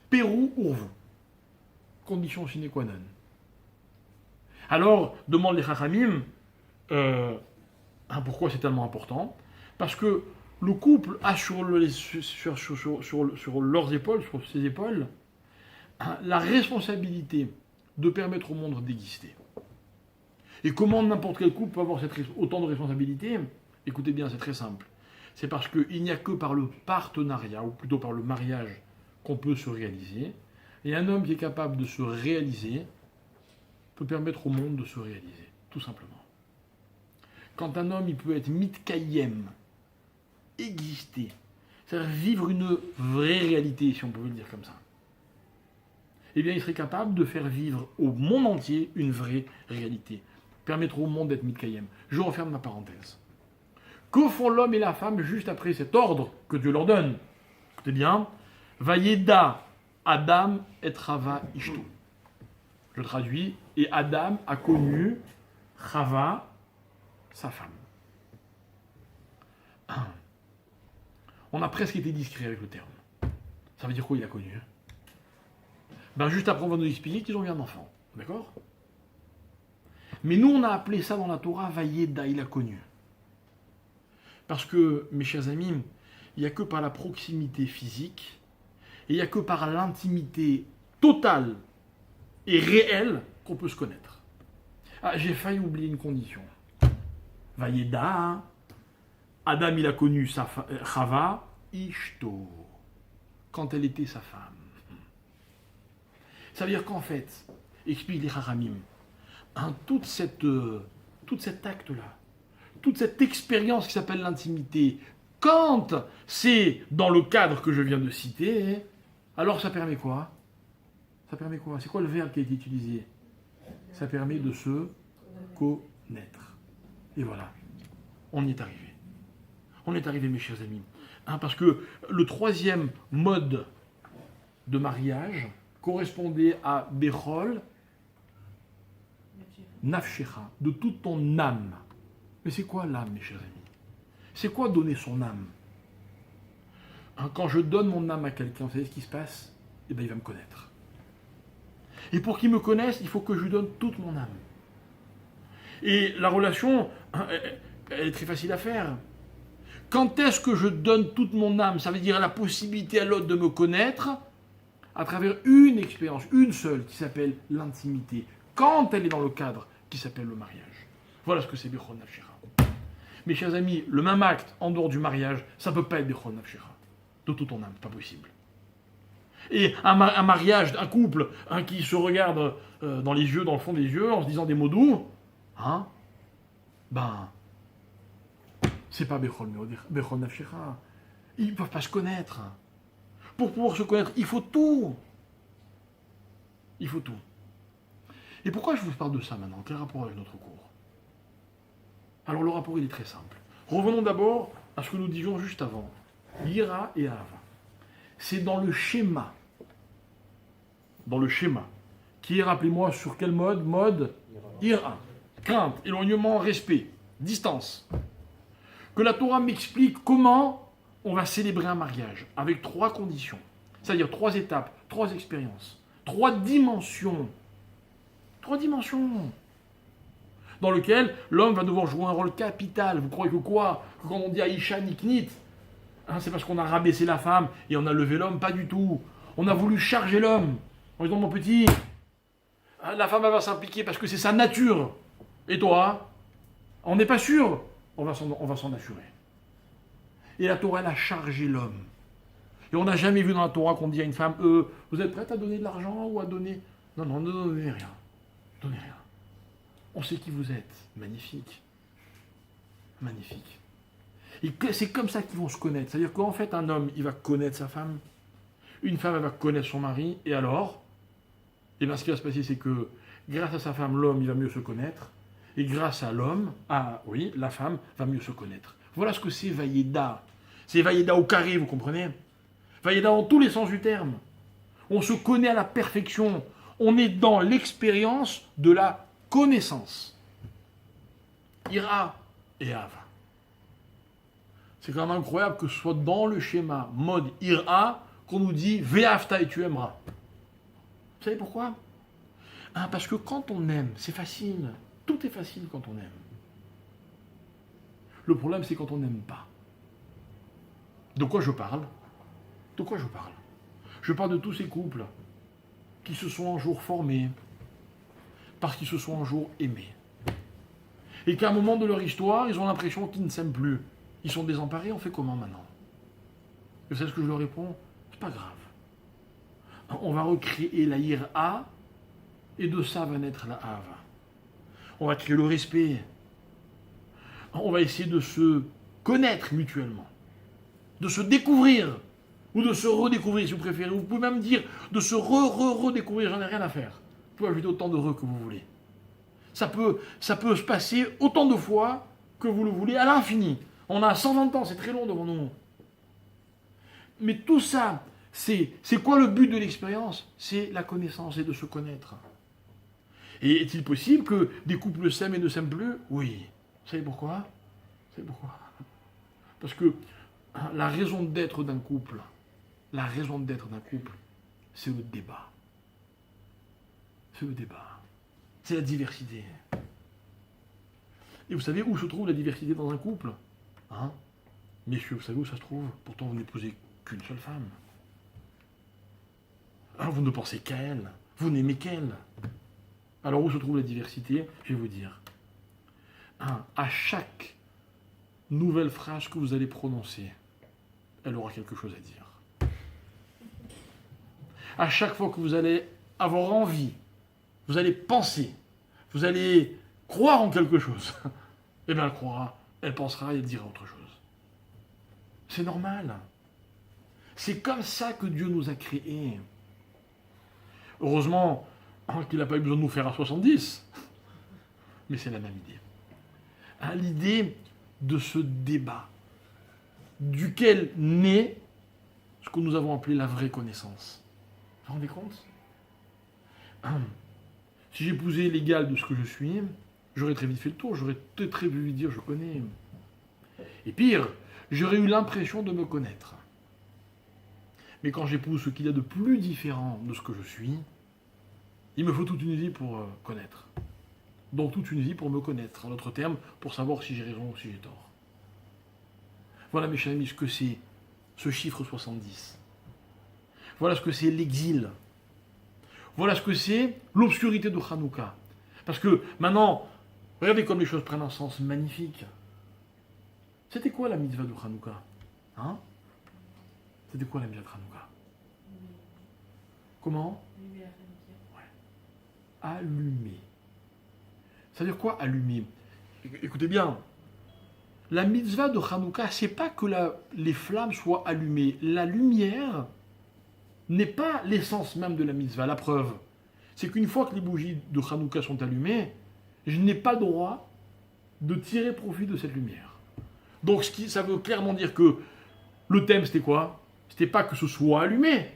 Pérou ou vous. Conditions sine qua non. Alors, demande les Chachamim, pourquoi c'est tellement important? Parce que le couple a sur leurs épaules, sur ses épaules, la responsabilité de permettre au monde d'exister. Et comment n'importe quel couple peut avoir autant de responsabilités? Écoutez bien, c'est très simple. C'est parce qu'il n'y a que par le partenariat, ou plutôt par le mariage, qu'on peut se réaliser. Et un homme qui est capable de se réaliser peut permettre au monde de se réaliser, tout simplement. Quand un homme, il peut être mitkayem, exister, c'est-à-dire vivre une vraie réalité, si on peut le dire comme ça, eh bien, il serait capable de faire vivre au monde entier une vraie réalité. Permettre au monde d'être mitkayem. Je referme ma parenthèse. Que font l'homme et la femme juste après cet ordre que Dieu leur donne? Écoutez bien. Vayeda Adam et Chava Ishto. Je traduis. Et Adam a connu Chava, sa femme. On a presque été discret avec le terme. Ça veut dire quoi il a connu? Ben juste après on va nous expliquer qu'ils ont eu un enfant. D'accord? Mais nous on a appelé ça dans la Torah Vayeda, il a connu. Parce que, mes chers amis, il n'y a que par la proximité physique, et il n'y a que par l'intimité totale et réelle qu'on peut se connaître. Ah, j'ai failli oublier une condition. Vayeda, Adam il a connu Chava, Ishto, quand elle était sa femme. Ça veut dire qu'en fait, explique les Haramim, tout cet acte-là, toute cette expérience qui s'appelle l'intimité, quand c'est dans le cadre que je viens de citer, alors ça permet quoi? Ça permet quoi? C'est quoi le verbe qui a été utilisé? Ça permet de se connaître. Et voilà, on y est arrivé. On est arrivé, mes chers amis. Parce que le troisième mode de mariage correspondait à Bechol, Nafshecha, de toute ton âme. Mais c'est quoi l'âme, mes chers amis? C'est quoi donner son âme? Quand je donne mon âme à quelqu'un, vous savez ce qui se passe? Eh bien, il va me connaître. Et pour qu'il me connaisse, il faut que je lui donne toute mon âme. Et la relation, elle est très facile à faire. Quand est-ce que je donne toute mon âme? Ça veut dire la possibilité à l'autre de me connaître à travers une expérience, une seule, qui s'appelle l'intimité. Quand elle est dans le cadre qui s'appelle le mariage. Voilà ce que c'est Bechol Nafshecha. Mes chers amis, le même acte en dehors du mariage, ça ne peut pas être Bechol Nafshecha. De toute ton âme, pas possible. Et un mariage, un couple qui se regarde dans les yeux, dans le fond des yeux, en se disant des mots doux, c'est pas Bechol Nafshecha. Ils ne peuvent pas se connaître. Pour pouvoir se connaître, il faut tout. Il faut tout. Et pourquoi je vous parle de ça maintenant? Quel rapport avec notre cours? Alors le rapport, il est très simple. Revenons d'abord à ce que nous disions juste avant. Yira et Ahava. C'est dans le schéma. Dans le schéma. Qui est, rappelez-moi, sur quel mode? Mode Yira. Crainte, éloignement, respect, distance. Que la Torah m'explique comment on va célébrer un mariage. Avec 3 conditions. C'est-à-dire 3 étapes, 3 expériences. 3 dimensions. 3 dimensions. Dans lequel l'homme va devoir jouer un rôle capital. Vous croyez que quoi? Que quand on dit Aïcha Niknit, c'est parce qu'on a rabaissé la femme et on a levé l'homme? Pas du tout. On a voulu charger l'homme. En disant, mon petit, la femme elle va s'impliquer parce que c'est sa nature. Et toi, on n'est pas sûr. On va s'en assurer. Et la Torah, elle a chargé l'homme. Et on n'a jamais vu dans la Torah qu'on dit à une femme, vous êtes prête à donner de l'argent ou à donner... Non, ne donnez rien. Donnez rien. On sait qui vous êtes. Magnifique. Magnifique. Et c'est comme ça qu'ils vont se connaître. C'est-à-dire qu'en fait, un homme, il va connaître sa femme. Une femme, elle va connaître son mari. Et alors, eh bien, ce qui va se passer, c'est que grâce à sa femme, l'homme, il va mieux se connaître. Et grâce à l'homme, la femme va mieux se connaître. Voilà ce que c'est Vayeda. C'est Vayeda au carré, vous comprenez? Vayeda dans tous les sens du terme. On se connaît à la perfection. On est dans l'expérience de la connaissance. Ira et Ava. C'est quand même incroyable que ce soit dans le schéma mode Ira qu'on nous dit Ve'afta et tu aimeras. Vous savez pourquoi? Parce que quand on aime, c'est facile. Tout est facile quand on aime. Le problème, c'est quand on n'aime pas. De quoi je parle? De quoi je parle? Je parle de tous ces couples qui se sont un jour formés parce qu'ils se sont un jour aimés. Et qu'à un moment de leur histoire, ils ont l'impression qu'ils ne s'aiment plus. Ils sont désemparés, on fait comment maintenant? Et vous savez ce que je leur réponds? C'est pas grave. On va recréer la ira et de ça va naître la hava. On va créer le respect. On va essayer de se connaître mutuellement, de se découvrir ou de se redécouvrir si vous préférez. Vous pouvez même dire de se redécouvrir, j'en ai rien à faire. Vous pouvez ajouter autant de que vous voulez. Ça peut se passer autant de fois que vous le voulez, à l'infini. On a 120 ans, c'est très long devant nous. Mais tout ça, c'est quoi le but de l'expérience? C'est la connaissance et de se connaître. Et est-il possible que des couples s'aiment et ne s'aiment plus? Oui. Vous savez pourquoi? Vous savez pourquoi? Parce que la raison d'être d'un couple, c'est le débat. C'est le débat. C'est la diversité. Et vous savez où se trouve la diversité dans un couple? Hein? Messieurs, vous savez où ça se trouve? Pourtant, vous n'épousez qu'une seule femme. Alors, vous ne pensez qu'à elle. Vous n'aimez qu'elle. Alors, où se trouve la diversité? Je vais vous dire. À chaque nouvelle phrase que vous allez prononcer, elle aura quelque chose à dire. À chaque fois que vous allez avoir envie, vous allez penser, vous allez croire en quelque chose, eh bien elle croira, elle pensera et elle dira autre chose. C'est normal. C'est comme ça que Dieu nous a créés. Heureusement qu'il n'a pas eu besoin de nous faire à 70, mais c'est la même idée. L'idée de ce débat, duquel naît ce que nous avons appelé la vraie connaissance. Vous vous rendez compte? Si j'épousais l'égal de ce que je suis, j'aurais très vite fait le tour, j'aurais très vite dire je connais. Et pire, j'aurais eu l'impression de me connaître. Mais quand j'épouse ce qu'il y a de plus différent de ce que je suis, il me faut toute une vie pour connaître. Donc toute une vie pour me connaître. En d'autres termes, pour savoir si j'ai raison ou si j'ai tort. Voilà mes chers amis ce que c'est ce chiffre 70. Voilà ce que c'est l'exil. Voilà ce que c'est l'obscurité de Hanouka. Parce que maintenant, regardez comme les choses prennent un sens magnifique. C'était quoi la mitzvah de Hanouka? Hein? C'était quoi la mitzvah de Hanouka? Comment? Ouais. Allumer. Ça veut dire quoi allumer? Écoutez bien. La mitzvah de Hanouka, c'est pas que les flammes soient allumées. La lumière n'est pas l'essence même de la mitzvah. La preuve, c'est qu'une fois que les bougies de Hanouka sont allumées, je n'ai pas le droit de tirer profit de cette lumière. Donc ça veut clairement dire que le thème c'était quoi? C'était pas que ce soit allumé.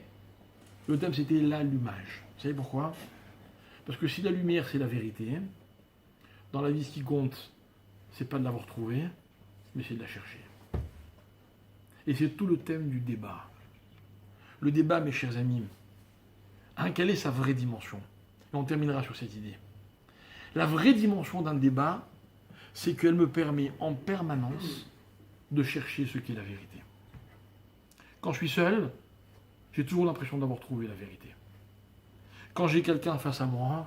Le thème c'était l'allumage. Vous savez pourquoi? Parce que si la lumière c'est la vérité, dans la vie ce qui compte, c'est pas de l'avoir trouvée, mais c'est de la chercher. Et c'est tout le thème du débat. Le débat, mes chers amis, quelle est sa vraie dimension? Et on terminera sur cette idée. La vraie dimension d'un débat, c'est qu'elle me permet en permanence de chercher ce qu'est la vérité. Quand je suis seul, j'ai toujours l'impression d'avoir trouvé la vérité. Quand j'ai quelqu'un face à moi,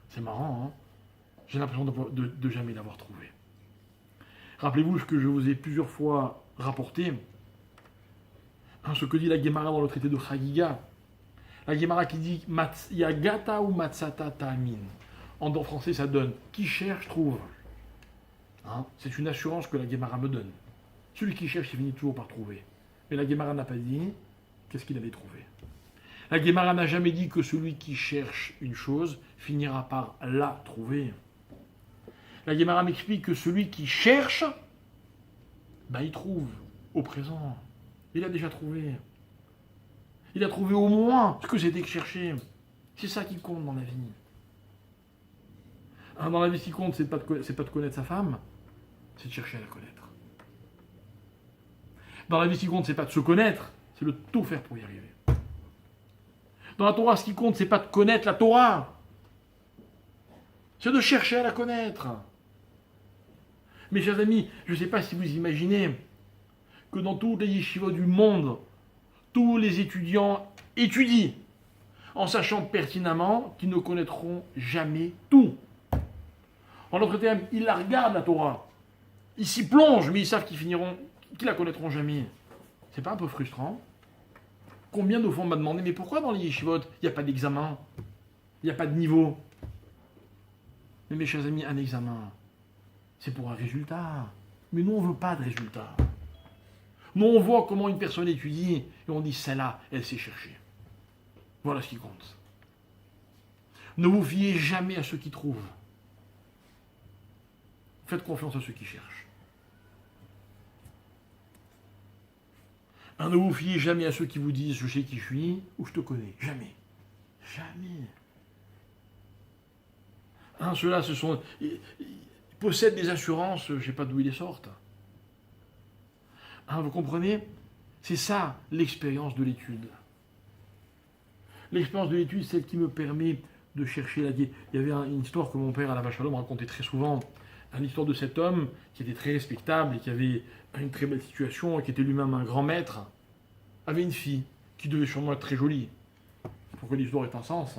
c'est marrant, j'ai l'impression de jamais l'avoir trouvé. Rappelez-vous ce que je vous ai plusieurs fois rapporté, ce que dit la Gemara dans le traité de Chagiga. La Gemara qui dit Yagata ou Matsata Ta'amin. En français, ça donne qui cherche, trouve. C'est une assurance que la Gemara me donne. Celui qui cherche, il finit toujours par trouver. Mais la Gemara n'a pas dit qu'est-ce qu'il allait trouver. La Gemara n'a jamais dit que celui qui cherche une chose finira par la trouver. La Gemara m'explique que celui qui cherche, il trouve au présent. Il a déjà trouvé. Il a trouvé au moins ce que c'était que chercher. C'est ça qui compte dans la vie. Dans la vie, ce qui compte, c'est pas de connaître sa femme, c'est de chercher à la connaître. Dans la vie, ce qui compte, c'est pas de se connaître, c'est de tout faire pour y arriver. Dans la Torah, ce qui compte, c'est pas de connaître la Torah, c'est de chercher à la connaître. Mes chers amis, je ne sais pas si vous imaginez que dans toutes les yeshivot du monde, tous les étudiants étudient, en sachant pertinemment qu'ils ne connaîtront jamais tout. En d'autres termes, ils la regardent, la Torah. Ils s'y plongent, mais ils savent qu'ils la connaîtront jamais. C'est pas un peu frustrant? Combien de fois on m'a demandé, mais pourquoi dans les yeshivot, il n'y a pas d'examen? Il n'y a pas de niveau? Mais mes chers amis, un examen, c'est pour un résultat. Mais nous, on ne veut pas de résultat. Nous, on voit comment une personne étudie, et on dit, celle-là, elle sait chercher. Voilà ce qui compte. Ne vous fiez jamais à ceux qui trouvent. Faites confiance à ceux qui cherchent. Ne vous fiez jamais à ceux qui vous disent je sais qui je suis ou je te connais. Jamais. Jamais. Ceux-là, ils possèdent des assurances, je ne sais pas d'où ils les sortent. Vous comprenez? C'est ça l'expérience de l'étude. L'expérience de l'étude, c'est celle qui me permet de chercher la vie. Il y avait une histoire que mon père à la Vache à l'homme racontait très souvent. Une histoire de cet homme qui était très respectable et qui avait une très belle situation et qui était lui-même un grand maître, avait une fille qui devait sûrement être très jolie, pour que l'histoire ait un sens.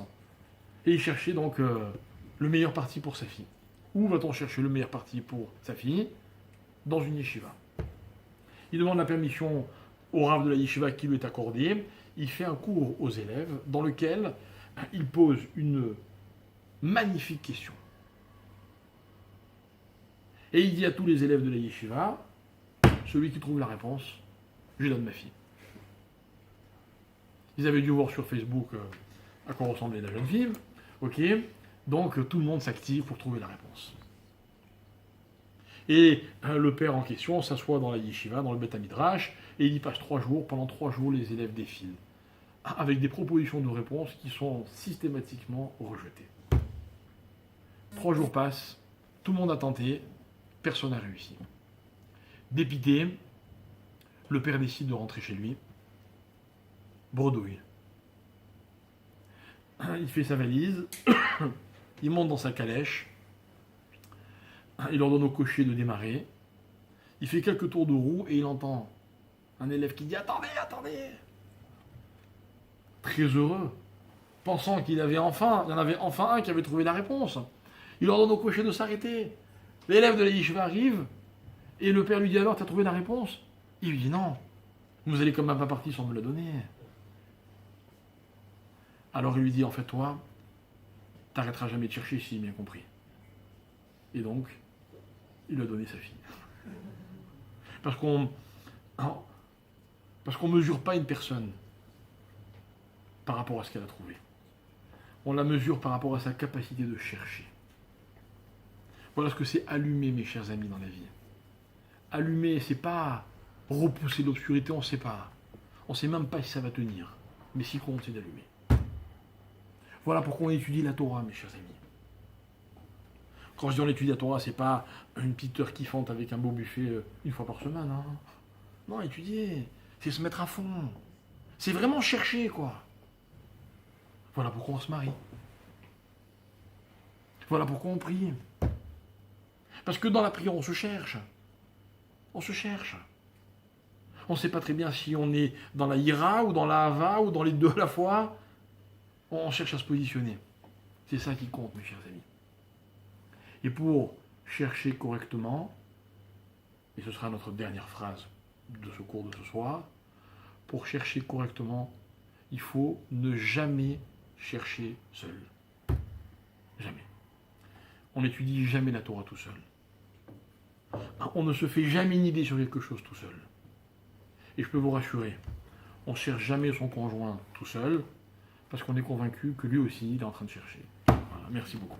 Et il cherchait donc le meilleur parti pour sa fille. Où va-t-on chercher le meilleur parti pour sa fille? Dans une yeshiva. Il demande la permission au rav de la yeshiva qui lui est accordée. Il fait un cours aux élèves dans lequel il pose une magnifique question. Et il dit à tous les élèves de la yeshiva, celui qui trouve la réponse, je lui donne ma fille. Ils avaient dû voir sur Facebook à quoi ressemblait la jeune fille. Ok, donc tout le monde s'active pour trouver la réponse. Et le père en question s'assoit dans la yeshiva, dans le Beth Midrash, et il y passe 3 jours. Pendant 3 jours, les élèves défilent, avec des propositions de réponses qui sont systématiquement rejetées. 3 jours passent, tout le monde a tenté, personne n'a réussi. Dépité, le père décide de rentrer chez lui. Bredouille. Il fait sa valise, il monte dans sa calèche, il ordonne au cocher de démarrer, il fait quelques tours de roue et il entend un élève qui dit « Attendez, attendez !» Très heureux, pensant qu'il y en avait enfin un qui avait trouvé la réponse. Il ordonne au cocher de s'arrêter. L'élève de la yeshiva arrive et le père lui dit « Alors, t'as trouvé la réponse ?» Il lui dit « Non, vous allez quand même pas partir sans me la donner. » Alors il lui dit, en fait, toi, t'arrêteras jamais de chercher, si j'ai bien compris. Et donc, il lui a donné sa fille. Parce qu'on ne mesure pas une personne par rapport à ce qu'elle a trouvé. On la mesure par rapport à sa capacité de chercher. Voilà ce que c'est allumer, mes chers amis, dans la vie. Allumer, c'est pas repousser l'obscurité, on ne sait pas. On ne sait même pas si ça va tenir. Mais ce qui compte, c'est d'allumer. Voilà pourquoi on étudie la Torah, mes chers amis. Quand je dis on étudie la Torah, c'est pas une petite heure kiffante avec un beau buffet 1 fois par semaine. Hein. Non, étudier, c'est se mettre à fond. C'est vraiment chercher, quoi. Voilà pourquoi on se marie. Voilà pourquoi on prie. Parce que dans la prière, on se cherche. On se cherche. On ne sait pas très bien si on est dans la ira ou dans la hava ou dans les deux à la fois. On cherche à se positionner. C'est ça qui compte, mes chers amis. Et pour chercher correctement, et ce sera notre dernière phrase de ce cours de ce soir, pour chercher correctement, il faut ne jamais chercher seul. Jamais. On n'étudie jamais la Torah tout seul. On ne se fait jamais une idée sur quelque chose tout seul. Et je peux vous rassurer, on ne cherche jamais son conjoint tout seul, parce qu'on est convaincu que lui aussi, il est en train de chercher. Voilà, merci beaucoup.